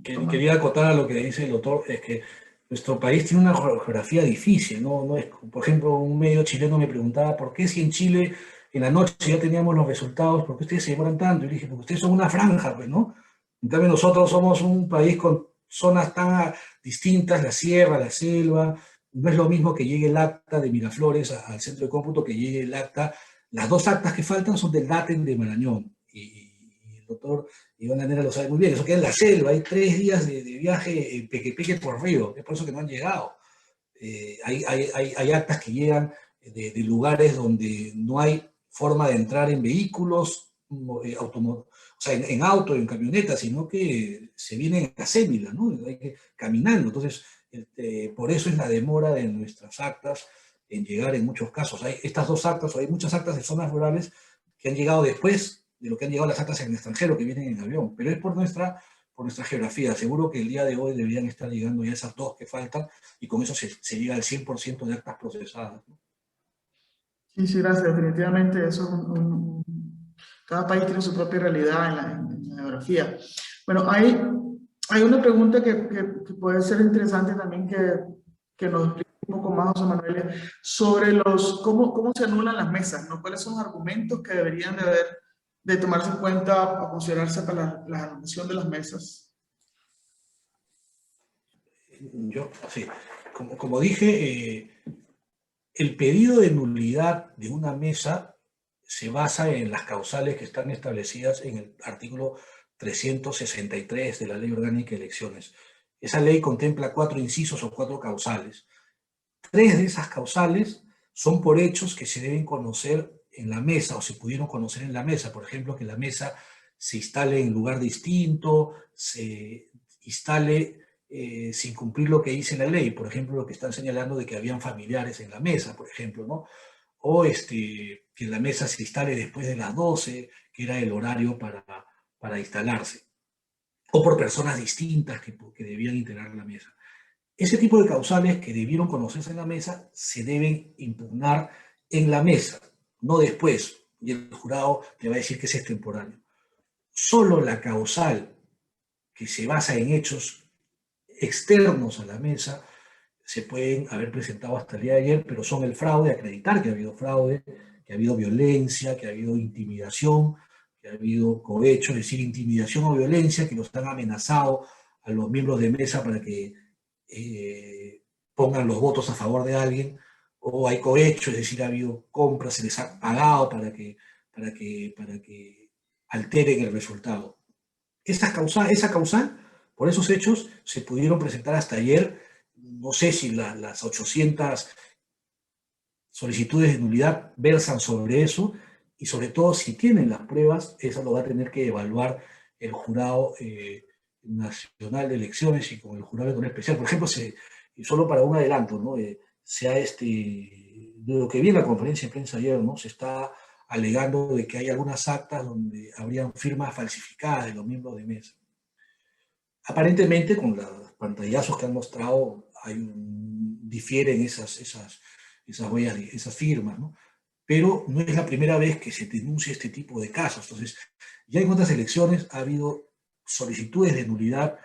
quería acotar a lo que dice el doctor, es que nuestro país tiene una geografía difícil, ¿no? No es, por ejemplo, un medio chileno me preguntaba, ¿por qué si en Chile en la noche ya teníamos los resultados, por qué ustedes se demoran tanto? Y le dije, porque ustedes son una franja, pues, ¿no? En cambio, nosotros somos un país con zonas tan distintas, la sierra, la selva. No es lo mismo que llegue el acta de Miraflores al centro de cómputo que llegue el acta Las dos actas que faltan son del Daten de Marañón, y el doctor Iván Lanera lo sabe muy bien, eso queda en la selva, hay 3 días de viaje en Pequepeque por río, es por eso que no han llegado. Hay actas que llegan de lugares donde no hay forma de entrar en vehículos, o sea, en auto, en camioneta, sino que se vienen a Cémila, ¿no? Caminando. Entonces, por eso es la demora de nuestras actas en llegar en muchos casos. Hay estas dos actas, o hay muchas actas de zonas rurales que han llegado después de lo que han llegado las actas en el extranjero, que vienen en avión, pero es por nuestra geografía. Seguro que el día de hoy deberían estar llegando ya esas dos que faltan, y con eso se llega al 100% de actas procesadas, ¿no? Sí, sí, gracias. Definitivamente eso es cada país tiene su propia realidad en la geografía. Bueno, hay una pregunta que puede ser interesante también que nos explique un poco más, José Manuel, sobre cómo se anulan las mesas, ¿no? ¿Cuáles son los argumentos que deberían de tomarse en cuenta o considerarse para la anulación de las mesas? Sí, como dije, el pedido de nulidad de una mesa se basa en las causales que están establecidas en el artículo 363 de la Ley Orgánica de Elecciones. Esa ley contempla 4 incisos o 4 causales. 3 de esas causales son por hechos que se deben conocer en la mesa o se pudieron conocer en la mesa. Por ejemplo, que la mesa se instale en lugar distinto, se instale sin cumplir lo que dice la ley. Por ejemplo, lo que están señalando de que habían familiares en la mesa, por ejemplo, ¿no? O que la mesa se instale después de las 12, que era el horario para instalarse. O por personas distintas que debían integrar la mesa. Ese tipo de causales que debieron conocerse en la mesa se deben impugnar en la mesa, no después. Y el jurado le va a decir que es extemporáneo. Solo la causal que se basa en hechos externos a la mesa se pueden haber presentado hasta el día de ayer, pero son el fraude, acreditar que ha habido fraude, que ha habido violencia, que ha habido intimidación, que ha habido cohecho, es decir, intimidación o violencia, que los han amenazado a los miembros de mesa para que pongan los votos a favor de alguien, o hay cohecho, es decir, ha habido compras, se les ha pagado para que alteren el resultado. Esa causal, por esos hechos, se pudieron presentar hasta ayer. No sé si las 800 solicitudes de nulidad versan sobre eso, y sobre todo si tienen las pruebas, eso lo va a tener que evaluar el jurado nacional de elecciones y con el jurado electoral especial. Por ejemplo, solo para un adelanto, ¿no? De lo que vi en la conferencia de prensa ayer, ¿no? Se está alegando de que hay algunas actas donde habrían firmas falsificadas de los miembros de mesa. Aparentemente, con los pantallazos que han mostrado, difieren esas huellas, esas firmas, ¿no? Pero no es la primera vez que se denuncia este tipo de casos. Entonces, ya en otras elecciones ha habido solicitudes de nulidad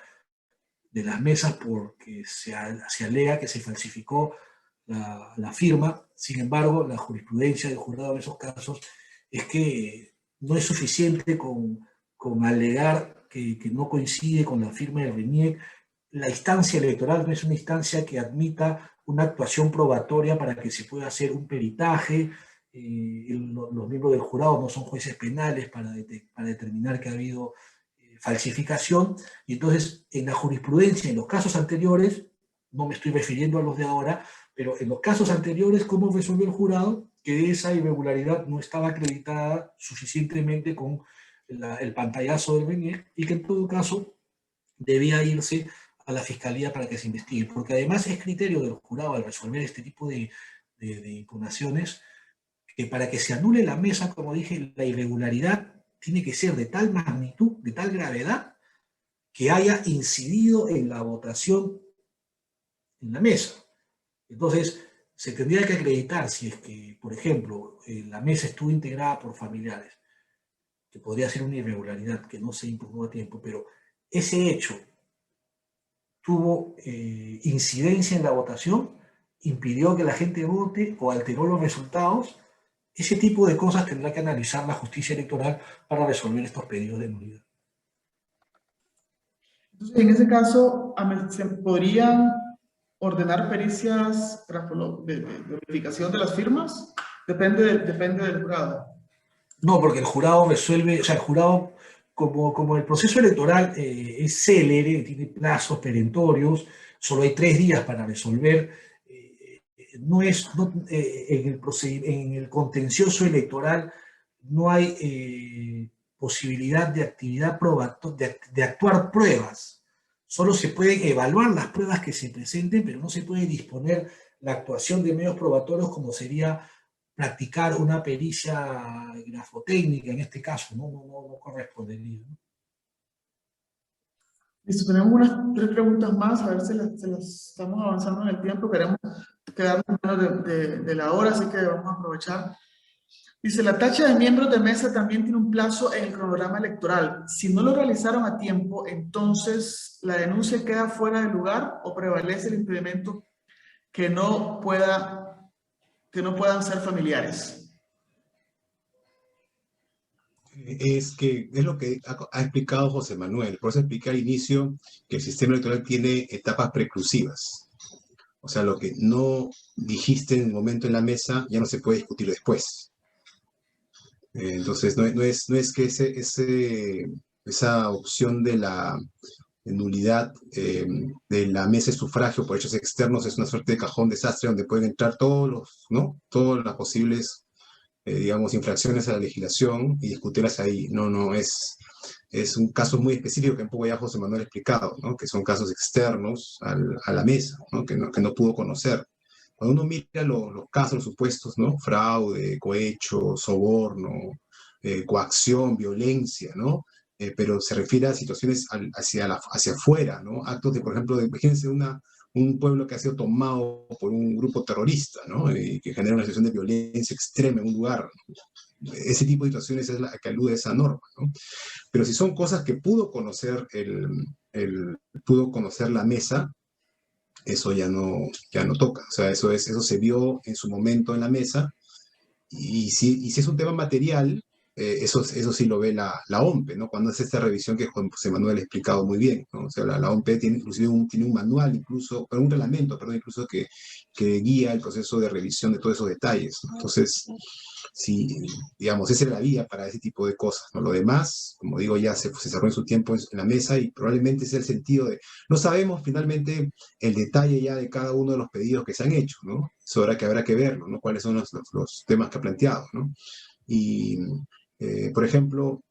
de las mesas porque se alega que se falsificó la firma. Sin embargo, la jurisprudencia del jurado en esos casos es que no es suficiente con alegar que no coincide con la firma del RENIEC. La instancia electoral no es una instancia que admita una actuación probatoria para que se pueda hacer un peritaje. Los miembros del jurado no son jueces penales para determinar que ha habido falsificación, y entonces en la jurisprudencia, en los casos anteriores, no me estoy refiriendo a los de ahora, pero en los casos anteriores, ¿cómo resolvió el jurado? Que esa irregularidad no estaba acreditada suficientemente con el pantallazo del RENIEC, y que en todo caso debía irse a la fiscalía para que se investigue, porque además es criterio del jurado al resolver este tipo de impugnaciones, que para que se anule la mesa, como dije, la irregularidad tiene que ser de tal magnitud, de tal gravedad, que haya incidido en la votación en la mesa. Entonces, se tendría que acreditar si es que, por ejemplo, la mesa estuvo integrada por familiares, que podría ser una irregularidad que no se impugnó a tiempo, pero ese hecho tuvo incidencia en la votación, impidió que la gente vote o alteró los resultados. Ese tipo de cosas tendrá que analizar la justicia electoral para resolver estos pedidos de nulidad. Entonces, en ese caso, ¿se podrían ordenar pericias de verificación de las firmas? Depende del jurado. No, porque el jurado resuelve, o sea, el jurado, como el proceso electoral es célere, tiene plazos perentorios, solo hay 3 días para resolver, no es, no, en el contencioso electoral no hay posibilidad de actividad de actuar pruebas. Solo se pueden evaluar las pruebas que se presenten, pero no se puede disponer la actuación de medios probatorios como sería practicar una pericia grafotécnica en este caso, no correspondería, ¿no? Listo, tenemos unas 3 preguntas más, a ver si las estamos avanzando en el tiempo, queremos quedarnos menos de la hora, así que vamos a aprovechar. Dice, la tacha de miembros de mesa también tiene un plazo en el cronograma electoral. Si no lo realizaron a tiempo, entonces la denuncia queda fuera de lugar o prevalece el impedimento que no puedan ser familiares. Es lo que ha explicado José Manuel. Por eso expliqué al inicio que el sistema electoral tiene etapas preclusivas. O sea, lo que no dijiste en el momento en la mesa ya no se puede discutir después. Entonces, no es que esa opción de la nulidad de la mesa de sufragio por hechos externos es una suerte de cajón desastre donde pueden entrar ¿no? Todas las posibles digamos, infracciones a la legislación y discutirlas ahí. Es un caso muy específico que un poco ya José Manuel ha explicado, ¿no? Que son casos externos a la mesa, ¿no? Que no pudo conocer. Cuando uno mira los casos, los supuestos, ¿no? Fraude, cohecho, soborno, coacción, violencia, ¿no? Pero se refiere a situaciones hacia afuera, ¿no? Actos de, por ejemplo, imagínense un pueblo que ha sido tomado por un grupo terrorista, ¿no? Y que genera una situación de violencia extrema en un lugar. Ese tipo de situaciones es la que alude a esa norma, ¿no? Pero si son cosas que pudo conocer pudo conocer la mesa, eso ya no toca. O sea, eso se vio en su momento en la mesa. Y si es un tema material, eso sí lo ve la OMPE, ¿no? Cuando hace esta revisión que José Manuel ha explicado muy bien, ¿no? O sea, la OMPE tiene inclusive tiene un manual, incluso, pero un reglamento, perdón, incluso que guía el proceso de revisión de todos esos detalles, ¿no? Entonces, sí, digamos, esa es la vía para ese tipo de cosas, ¿no? Lo demás, como digo, ya se cerró en su tiempo en la mesa y probablemente sea el sentido de, no sabemos finalmente el detalle ya de cada uno de los pedidos que se han hecho, ¿no? Eso habrá que verlo, ¿no? Cuáles son los temas que ha planteado, ¿no? Y, por ejemplo,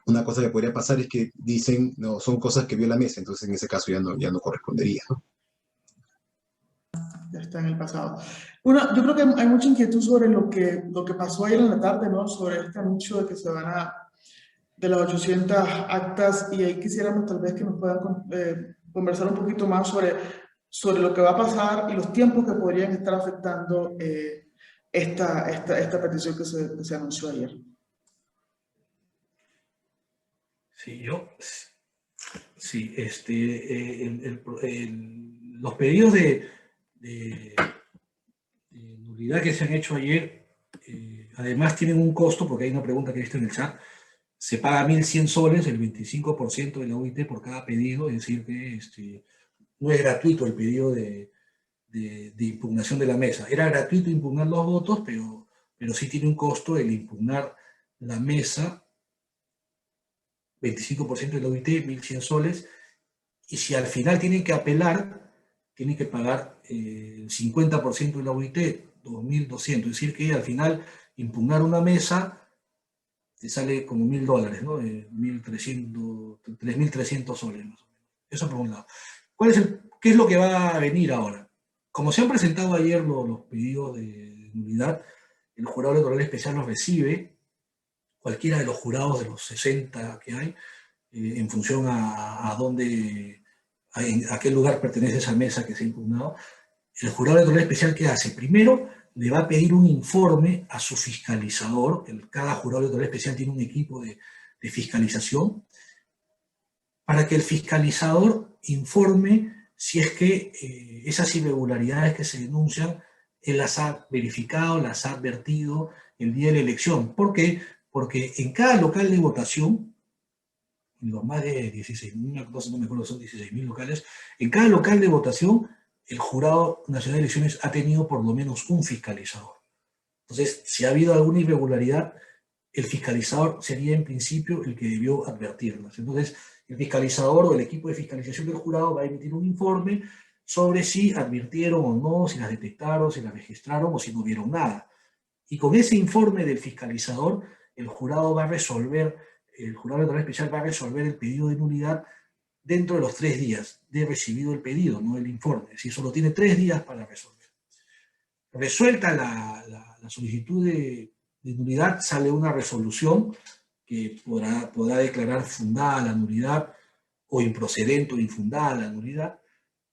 una cosa que podría pasar es que dicen, no, son cosas que vio la mesa, entonces en ese caso ya no correspondería, ¿no? Ya está en el pasado. Bueno, yo creo que hay mucha inquietud sobre lo que pasó ayer en la tarde, ¿no? Sobre este anuncio de que se van de las 800 actas, y ahí quisiéramos tal vez que nos puedan conversar un poquito más sobre lo que va a pasar y los tiempos que podrían estar afectando esta petición que se anunció ayer. Sí, sí, los pedidos de nulidad que se han hecho ayer, además tienen un costo, porque hay una pregunta que he visto en el chat, se paga 1.100 soles, el 25% de la UIT por cada pedido, es decir que no es gratuito el pedido de impugnación de la mesa. Era gratuito impugnar los votos, pero sí tiene un costo el impugnar la mesa, 25% de la UIT, 1.100 soles, y si al final tienen que apelar, tienen que pagar el 50% de la UIT, 2.200, es decir que al final impugnar una mesa te sale como $1.000, ¿no? 3.300 soles más o menos. Eso por un lado. ¿Qué es lo que va a venir ahora? Como se han presentado ayer los pedidos de nulidad, el jurado electoral especial los recibe, cualquiera de los jurados de los 60 que hay, en función a qué lugar pertenece esa mesa que se ha impugnado. El jurado electoral especial, ¿qué hace? Primero, le va a pedir un informe a su fiscalizador. Cada jurado electoral especial tiene un equipo de fiscalización, para que el fiscalizador informe si es que esas irregularidades que se denuncian, él las ha verificado, las ha advertido el día de la elección. ¿Por qué? Porque en cada local de votación, en los más de 16.000, no me acuerdo, son 16.000 locales, en cada local de votación, el Jurado Nacional de Elecciones ha tenido por lo menos un fiscalizador. Entonces, si ha habido alguna irregularidad, el fiscalizador sería en principio el que debió advertirlas. Entonces, el fiscalizador o el equipo de fiscalización del jurado va a emitir un informe sobre si advirtieron o no, si las detectaron, si las registraron o si no vieron nada. Y con ese informe del fiscalizador, el jurado va a resolver, el jurado electoral especial va a resolver el pedido de nulidad dentro de los 3 días de recibido el pedido, no el informe. Es decir, solo tiene 3 días para resolver. Resuelta la solicitud de nulidad, sale una resolución que podrá declarar fundada la nulidad o improcedente o infundada la nulidad.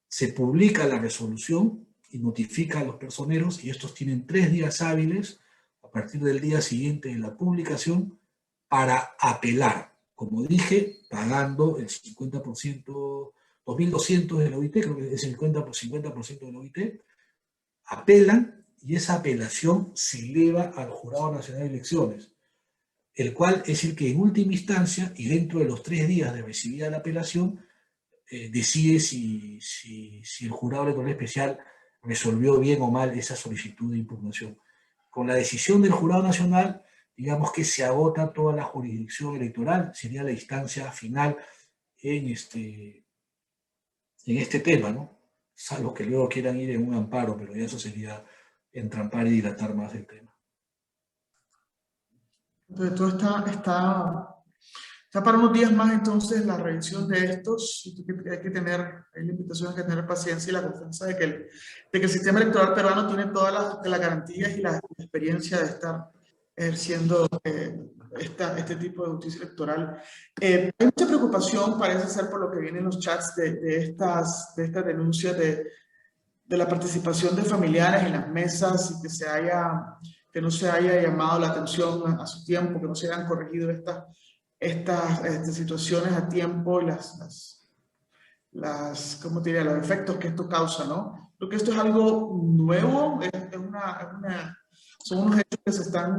Se publica la resolución y notifica a los personeros y estos tienen 3 días hábiles a partir del día siguiente de la publicación para apelar. Como dije, pagando el 50%, 2.200 de la OIT, creo que es el 50% de la OIT, apelan y esa apelación se eleva al Jurado Nacional de Elecciones, el cual es el que en última instancia y dentro de los 3 días de recibida la apelación decide si el Jurado Electoral Especial resolvió bien o mal esa solicitud de impugnación. Con la decisión del Jurado Nacional, digamos que se agota toda la jurisdicción electoral, sería la instancia final en este tema, ¿no? Salvo que luego quieran ir en un amparo, pero ya eso sería entrampar y dilatar más el tema. Entonces, todo está para unos días más, entonces, la revisión de estos. Hay que tener, hay la invitación a que tener paciencia y la confianza de que el sistema electoral peruano tiene todas las garantías y la experiencia de estar ejerciendo este tipo de justicia electoral. Hay mucha preocupación, parece ser, por lo que viene en los chats de estas denuncias de la participación de familiares en las mesas y que no se haya llamado la atención a su tiempo, que no se hayan corregido estas situaciones a tiempo y ¿cómo te diría? Los efectos que esto causa, ¿no? Creo que esto es algo nuevo, son unos hechos que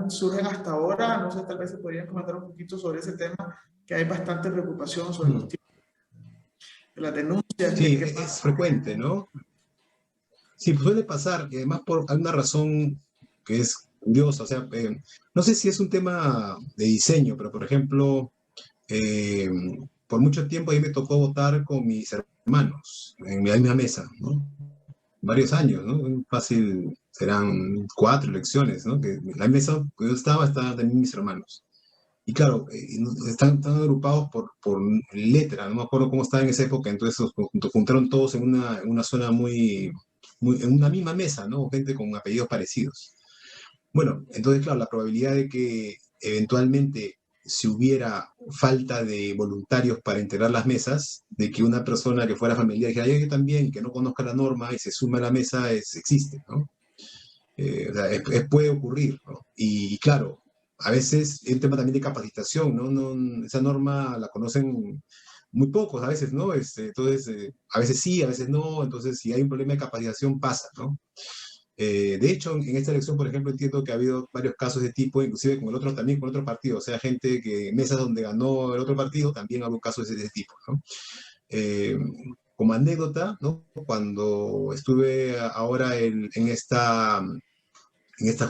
surgen hasta ahora. No sé, tal vez se podrían comentar un poquito sobre ese tema, que hay bastante preocupación sobre los tiempos de las denuncias. Sí, es frecuente, ¿no? Sí, pues suele pasar, y además por alguna razón que es curiosa, o sea, no sé si es un tema de diseño, pero por ejemplo, eh, por mucho tiempo a mí me tocó votar con mis hermanos en la misma mesa, ¿no? Varios años, ¿no? Fácil, serán 4 elecciones, ¿no? Que la mesa que yo estaba también mis hermanos. Y claro, están agrupados por letra, no me acuerdo cómo estaba en esa época, entonces nos juntaron todos en una zona en una misma mesa, ¿no? Gente con apellidos parecidos. Bueno, entonces, claro, la probabilidad de que eventualmente si hubiera falta de voluntarios para integrar las mesas, de que una persona que fuera familiar dijera, yo también, que no conozca la norma y se sume a la mesa, existe, ¿no? O sea, puede ocurrir, ¿no? Y claro, a veces es un tema también de capacitación, ¿no? Esa norma la conocen muy pocos a veces, ¿no? Entonces, a veces sí, a veces no, entonces si hay un problema de capacitación pasa, ¿no? De hecho, en esta elección, por ejemplo, entiendo que ha habido varios casos de tipo, inclusive con el otro, también con otro partido, o sea, gente que mesas donde ganó el otro partido, también hubo casos de ese tipo, ¿no? Eh, Como anécdota, ¿no? Cuando estuve ahora en esta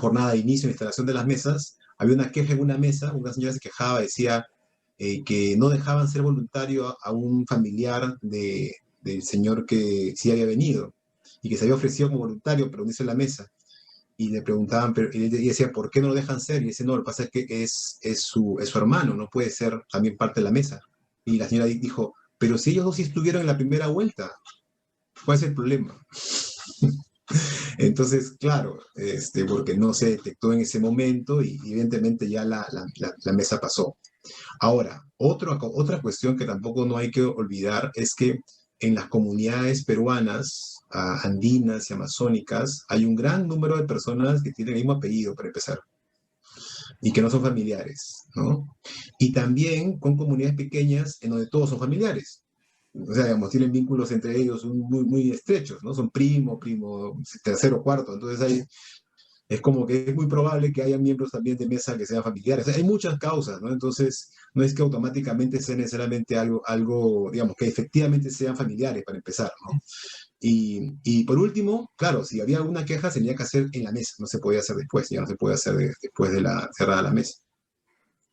jornada de inicio de instalación de las mesas, había una queja en una mesa, una señora se quejaba, decía que no dejaban ser voluntario a un familiar del señor que sí había venido y que se había ofrecido como voluntario, pero no hizo la mesa. Y le preguntaban, y decía, ¿por qué no lo dejan ser? Y dice, no, lo que pasa es que es su hermano, no puede ser también parte de la mesa. Y la señora dijo, pero si ellos dos sí estuvieron en la primera vuelta, ¿cuál es el problema? Entonces, claro, porque no se detectó en ese momento y evidentemente ya la mesa pasó. Ahora, otra cuestión que tampoco no hay que olvidar es que en las comunidades peruanas, andinas y amazónicas, hay un gran número de personas que tienen el mismo apellido, para empezar, y que no son familiares, ¿no? Y también con comunidades pequeñas en donde todos son familiares. O sea, digamos, tienen vínculos entre ellos muy, muy estrechos, ¿no? Son primo, tercero, cuarto. Entonces es como que es muy probable que haya miembros también de mesa que sean familiares. O sea, hay muchas causas, ¿no? Entonces, no es que automáticamente sea necesariamente algo, digamos, que efectivamente sean familiares para empezar, ¿no? Y por último, claro, si había alguna queja, se tenía que hacer en la mesa, no se podía hacer después, ya no se puede hacer después de la cerrada la mesa.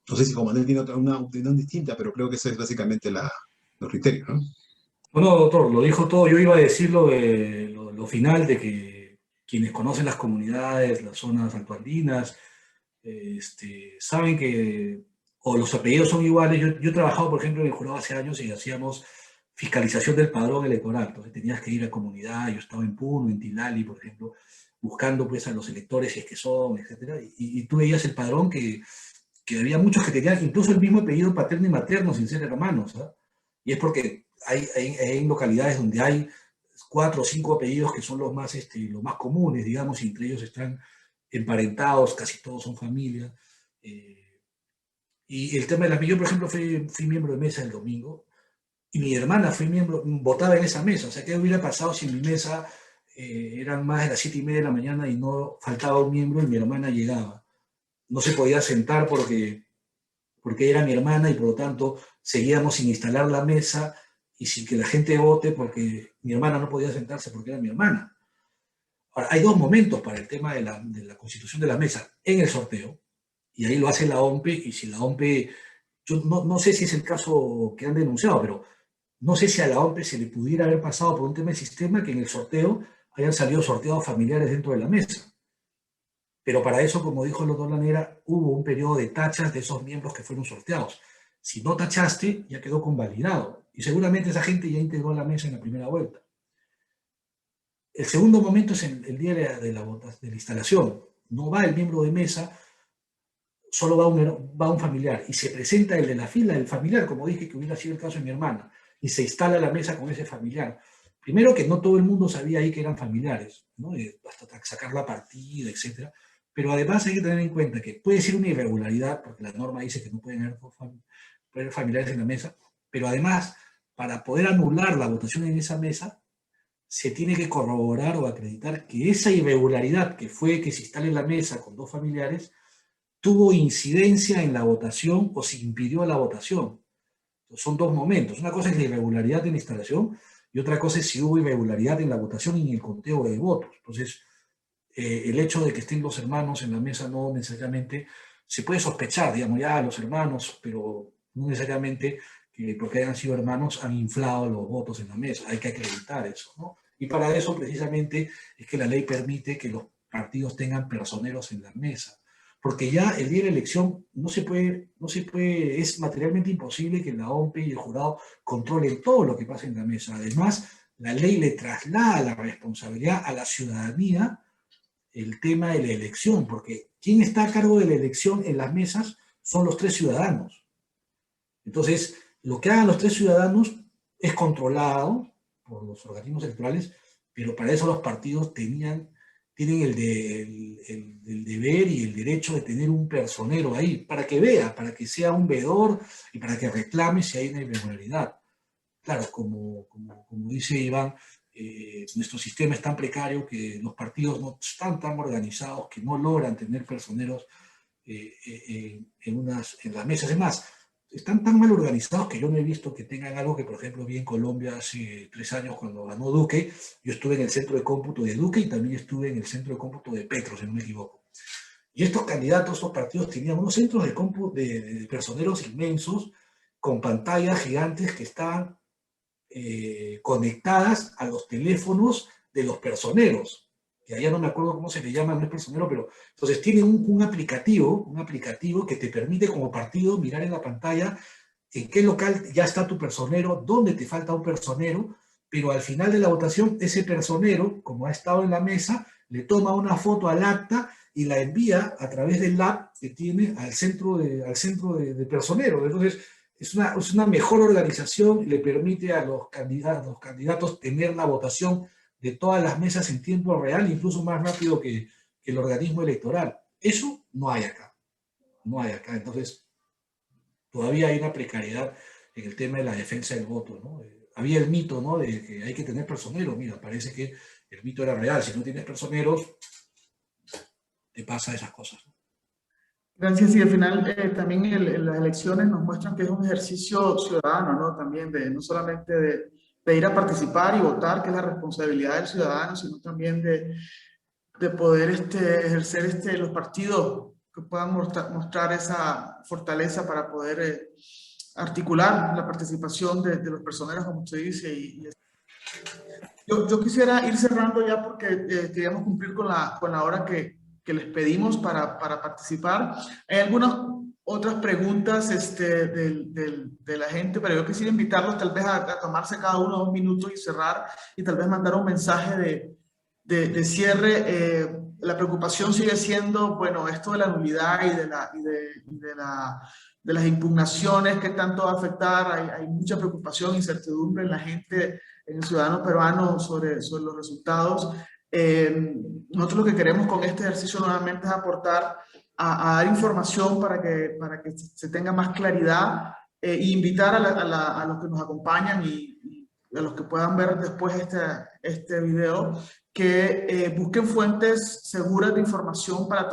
No sé si Comandante tiene una opinión distinta, pero creo que eso es básicamente los criterios, ¿no? Bueno, doctor, lo dijo todo. Yo iba a decir lo final de que quienes conocen las comunidades, las zonas altoandinas, saben que o los apellidos son iguales. Yo he trabajado, por ejemplo, en el jurado hace años y hacíamos fiscalización del padrón electoral. Entonces tenías que ir a comunidad. Yo estaba en Puno, en Tilali, por ejemplo, buscando pues a los electores, si es que son, etcétera. Y tú veías el padrón que había muchos que tenían incluso el mismo apellido paterno y materno sin ser hermanos, ¿ah? Y es porque hay localidades donde hay 4 o 5 apellidos que son los más comunes, digamos, y entre ellos están emparentados, casi todos son familia. eh, y el tema de las... Yo, por ejemplo, fui miembro de mesa el domingo, y mi hermana fue miembro, votaba en esa mesa. O sea, ¿qué hubiera pasado si en mi mesa eran más de las 7:30 de la mañana y no faltaba un miembro y mi hermana llegaba? No se podía sentar porque era mi hermana y por lo tanto seguíamos sin instalar la mesa y sin que la gente vote porque mi hermana no podía sentarse porque era mi hermana. Ahora, hay 2 momentos para el tema de la constitución de la mesa: en el sorteo, y ahí lo hace la OMPE, y si la OMPE, yo no sé si es el caso que han denunciado, pero no sé si a la OMPE se le pudiera haber pasado por un tema de sistema que en el sorteo hayan salido sorteados familiares dentro de la mesa. Pero para eso, como dijo el doctor Lanera, hubo un periodo de tachas de esos miembros que fueron sorteados. Si no tachaste, ya quedó convalidado. Y seguramente esa gente ya integró la mesa en la primera vuelta. El segundo momento es el día de la instalación. No va el miembro de mesa, solo va un familiar. Y se presenta el de la fila, el familiar, como dije que hubiera sido el caso de mi hermana. Y se instala la mesa con ese familiar. Primero que no todo el mundo sabía ahí que eran familiares, ¿no? Hasta sacar la partida, etc. Pero además hay que tener en cuenta que puede ser una irregularidad, porque la norma dice que no pueden haber familiares en la mesa, pero además, para poder anular la votación en esa mesa, se tiene que corroborar o acreditar que esa irregularidad, que fue que se instale la mesa con 2 familiares, tuvo incidencia en la votación o se impidió la votación. Entonces, son 2 momentos. Una cosa es la irregularidad en la instalación y otra cosa es si hubo irregularidad en la votación y en el conteo de votos. Entonces, el hecho de que estén los hermanos en la mesa no necesariamente se puede sospechar, digamos, ya los hermanos, pero no necesariamente que porque hayan sido hermanos han inflado los votos en la mesa. Hay que acreditar eso, ¿no? Y para eso precisamente es que la ley permite que los partidos tengan personeros en la mesa. Porque ya el día de la elección no se puede, es materialmente imposible que la OMPE y el jurado controlen todo lo que pasa en la mesa. Además, la ley le traslada la responsabilidad a la ciudadanía el tema de la elección, porque quien está a cargo de la elección en las mesas son los 3 ciudadanos. Entonces, lo que hagan los 3 ciudadanos es controlado por los organismos electorales, pero para eso los partidos tienen el deber y el derecho de tener un personero ahí, para que vea, para que sea un veedor y para que reclame si hay una irregularidad. Claro, como dice Iván, nuestro sistema es tan precario que los partidos no están tan organizados que no logran tener personeros en las mesas. Es más, están tan mal organizados que yo no he visto que tengan algo que, por ejemplo, vi en Colombia hace 3 años cuando ganó Duque. Yo estuve en el centro de cómputo de Duque y también estuve en el centro de cómputo de Petro, si no me equivoco. Y estos candidatos, estos partidos tenían unos centros de cómputo de personeros inmensos con pantallas gigantes que estaban conectadas a los teléfonos de los personeros, que allá no me acuerdo cómo se le llama, no es personero, pero entonces tienen un aplicativo que te permite como partido mirar en la pantalla en qué local ya está tu personero, dónde te falta un personero, pero al final de la votación ese personero, como ha estado en la mesa, le toma una foto al acta y la envía a través del app que tiene al centro de personeros. Entonces, es una mejor organización y le permite a los candidatos tener la votación de todas las mesas en tiempo real, incluso más rápido que el organismo electoral. Eso no hay acá. No hay acá. Entonces, todavía hay una precariedad en el tema de la defensa del voto, ¿no? Había el mito, ¿no?, de que hay que tener personeros. Mira, parece que el mito era real. Si no tienes personeros, te pasa esas cosas, ¿no? Gracias. Y al final también las elecciones nos muestran que es un ejercicio ciudadano, ¿no? También no solamente de ir a participar y votar, que es la responsabilidad del ciudadano, sino también de poder ejercer los partidos que puedan mostrar esa fortaleza para poder articular la participación de los personeros, como usted dice. Yo quisiera ir cerrando ya porque queríamos cumplir con la hora que les pedimos para participar. Hay algunas otras preguntas de la gente, pero yo quisiera invitarlos tal vez a tomarse cada uno 2 minutos y cerrar y tal vez mandar un mensaje de cierre. La preocupación sigue siendo, bueno, esto de la nulidad de las impugnaciones, qué tanto va a afectar. Hay mucha preocupación, incertidumbre en la gente, en el ciudadano peruano sobre los resultados. Nosotros lo que queremos con este ejercicio nuevamente es aportar a dar información para que se tenga más claridad e invitar a los que nos acompañan y a los que puedan ver después este video, que busquen fuentes seguras de información para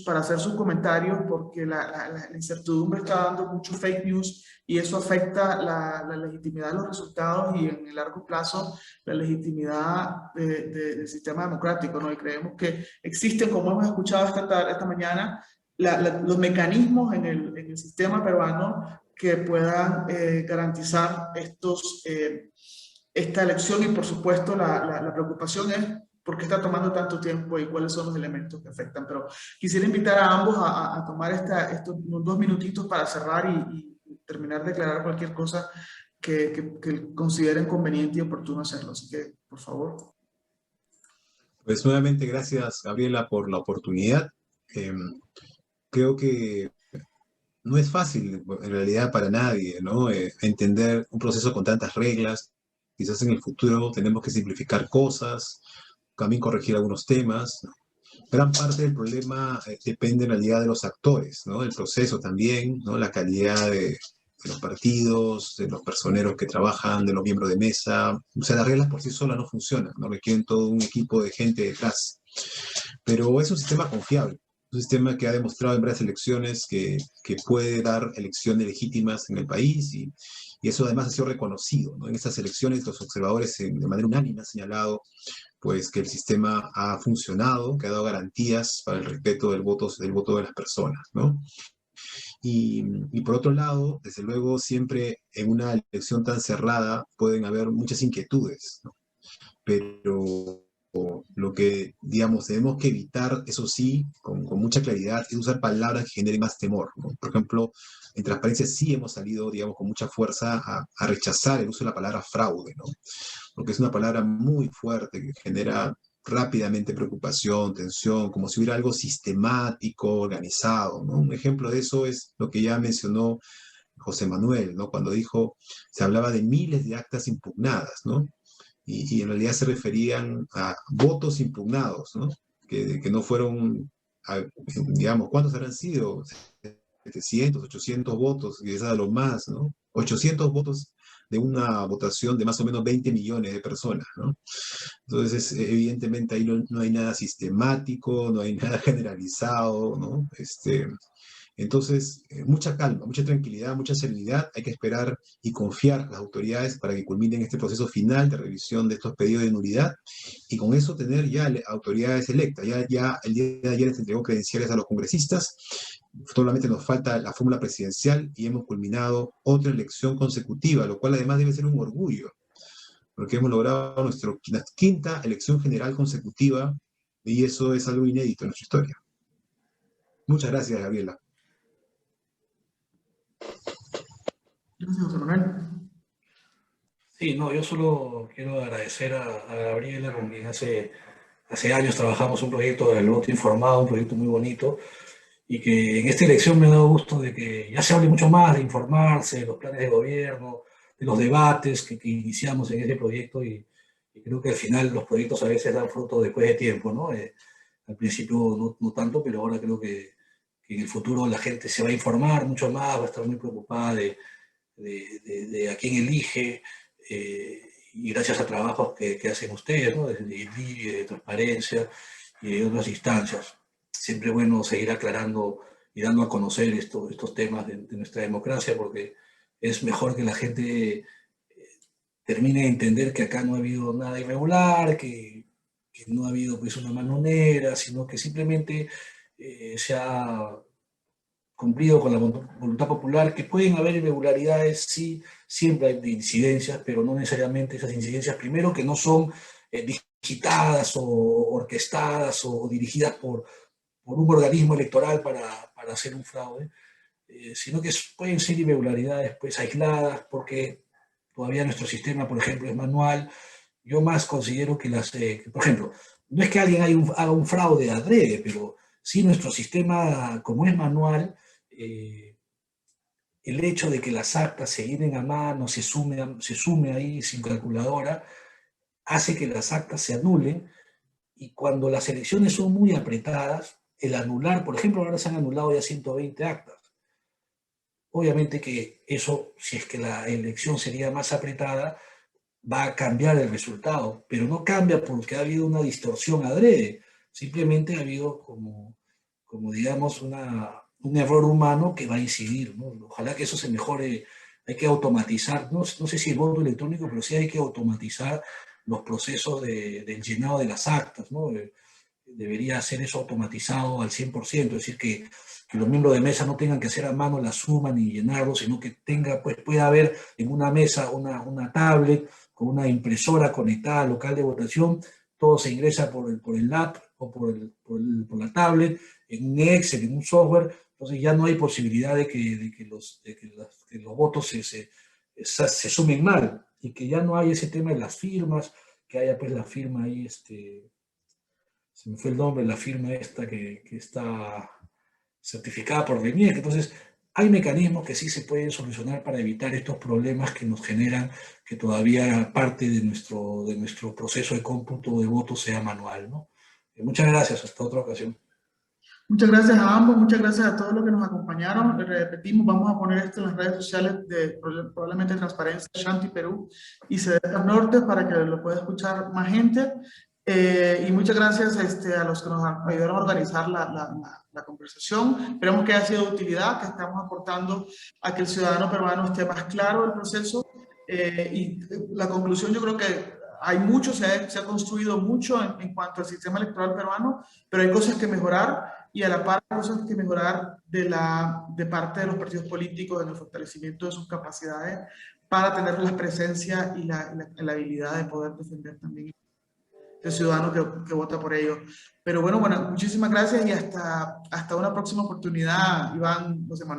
para hacer sus comentarios, porque la incertidumbre está dando mucho fake news y eso afecta la legitimidad de los resultados y en el largo plazo la legitimidad del sistema democrático, ¿no? Y creemos que existen, como hemos escuchado esta mañana, los mecanismos en el sistema peruano que puedan garantizar esta elección. Y por supuesto la preocupación es por qué está tomando tanto tiempo y cuáles son los elementos que afectan. Pero quisiera invitar a ambos a tomar estos 2 minutitos para cerrar y terminar de aclarar cualquier cosa que consideren conveniente y oportuno hacerlo. Así que, por favor. Pues nuevamente gracias, Gabriela, por la oportunidad. Creo que no es fácil, en realidad, para nadie, ¿no? Entender un proceso con tantas reglas. Quizás en el futuro tenemos que simplificar cosas, también corregir algunos temas, ¿no? Gran parte del problema depende en realidad de los actores, ¿no? El proceso también, ¿no? La calidad de los partidos, de los personeros que trabajan, de los miembros de mesa. O sea, las reglas por sí solas no funcionan, ¿no? Requieren todo un equipo de gente detrás. Pero es un sistema confiable, un sistema que ha demostrado en varias elecciones que puede dar elecciones legítimas en el país y eso además ha sido reconocido, ¿no? En estas elecciones los observadores de manera unánime han señalado pues que el sistema ha funcionado, que ha dado garantías para el respeto del voto de las personas, ¿no? Y por otro lado, desde luego, siempre en una elección tan cerrada pueden haber muchas inquietudes, ¿no? Pero lo que, digamos, tenemos que evitar, eso sí, con mucha claridad, es usar palabras que generen más temor, ¿no? Por ejemplo, en transparencia sí hemos salido, digamos, con mucha fuerza a rechazar el uso de la palabra fraude, ¿no? Porque es una palabra muy fuerte que genera rápidamente preocupación, tensión, como si hubiera algo sistemático, organizado, ¿no? Un ejemplo de eso es lo que ya mencionó José Manuel, ¿no? Cuando dijo, se hablaba de miles de actas impugnadas, ¿no? Y en realidad se referían a votos impugnados, ¿no? Que no fueron, digamos, ¿cuántos habrán sido? 700, 800 votos, y es a lo más, ¿no? 800 votos de una votación de más o menos 20 millones de personas, ¿no? Entonces, evidentemente ahí no hay nada sistemático, no hay nada generalizado, ¿no? Entonces, mucha calma, mucha tranquilidad, mucha serenidad. Hay que esperar y confiar en las autoridades para que culminen este proceso final de revisión de estos pedidos de nulidad y con eso tener ya autoridades electas. Ya el día de ayer se entregó credenciales a los congresistas. Solamente nos falta la fórmula presidencial y hemos culminado otra elección consecutiva, lo cual además debe ser un orgullo, porque hemos logrado nuestra quinta elección general consecutiva y eso es algo inédito en nuestra historia. Muchas gracias, Gabriela. Gracias, José Manuel. Sí, no, yo solo quiero agradecer a Gabriela, con quien hace años trabajamos un proyecto del voto informado, un proyecto muy bonito, y que en esta elección me ha dado gusto de que ya se hable mucho más de informarse, de los planes de gobierno, de los debates que iniciamos en ese proyecto, y creo que al final los proyectos a veces dan fruto después de tiempo, ¿no? Al principio no tanto, pero ahora creo que en el futuro la gente se va a informar mucho más, va a estar muy preocupada de a quién elige, y gracias a trabajos que hacen ustedes, ¿no? Desde el IBI, de transparencia y de otras instancias. Siempre es bueno seguir aclarando y dando a conocer estos temas de nuestra democracia, porque es mejor que la gente termine de entender que acá no ha habido nada irregular, que no ha habido pues una manonera, sino que simplemente se ha cumplido con la voluntad popular, que pueden haber irregularidades, sí, siempre hay incidencias, pero no necesariamente esas incidencias, primero, que no son digitadas o orquestadas o dirigidas por un organismo electoral para hacer un fraude, sino que pueden ser irregularidades pues, aisladas, porque todavía nuestro sistema, por ejemplo, es manual. Yo más considero que por ejemplo, no es que alguien haga un fraude adrede, pero sí nuestro sistema, como es manual, el hecho de que las actas se llenen a mano, se sume ahí sin calculadora, hace que las actas se anulen, y cuando las elecciones son muy apretadas, el anular, por ejemplo, ahora se han anulado ya 120 actas. Obviamente que eso, si es que la elección sería más apretada, va a cambiar el resultado, pero no cambia porque ha habido una distorsión adrede, simplemente ha habido como digamos, un error humano que va a incidir, ¿no? Ojalá que eso se mejore, hay que automatizar, no sé si el voto electrónico, pero sí hay que automatizar los procesos del llenado de las actas, ¿no? Debería ser eso automatizado al 100%, es decir, que los miembros de mesa no tengan que hacer a mano la suma ni llenarlo, sino que pues pueda haber en una mesa una tablet con una impresora conectada al local de votación, todo se ingresa por el app o por la tablet, en un Excel, en un software, entonces ya no hay posibilidad de que los votos se sumen mal, y que ya no hay ese tema de las firmas, que haya pues la firma ahí, se me fue el nombre, la firma esta que está certificada por RENIEC. Entonces, hay mecanismos que sí se pueden solucionar para evitar estos problemas que nos generan que todavía parte de nuestro proceso de cómputo de votos sea manual, ¿no? Muchas gracias, hasta otra ocasión. Muchas gracias a ambos, muchas gracias a todos los que nos acompañaron. Repetimos, vamos a poner esto en las redes sociales de probablemente Transparencia Shanti Perú y CDF Norte para que lo pueda escuchar más gente. Y muchas gracias a los que nos ayudaron a organizar la conversación. Esperamos que haya sido de utilidad, que estamos aportando a que el ciudadano peruano esté más claro del proceso. Y la conclusión, yo creo que hay mucho, se ha construido mucho en cuanto al sistema electoral peruano, pero hay cosas que mejorar, y a la par hay cosas que mejorar de parte de los partidos políticos en el fortalecimiento de sus capacidades para tener la presencia y la habilidad de poder defender también el ciudadano que vota por ellos. Pero bueno, muchísimas gracias y hasta una próxima oportunidad, Iván, José Manuel.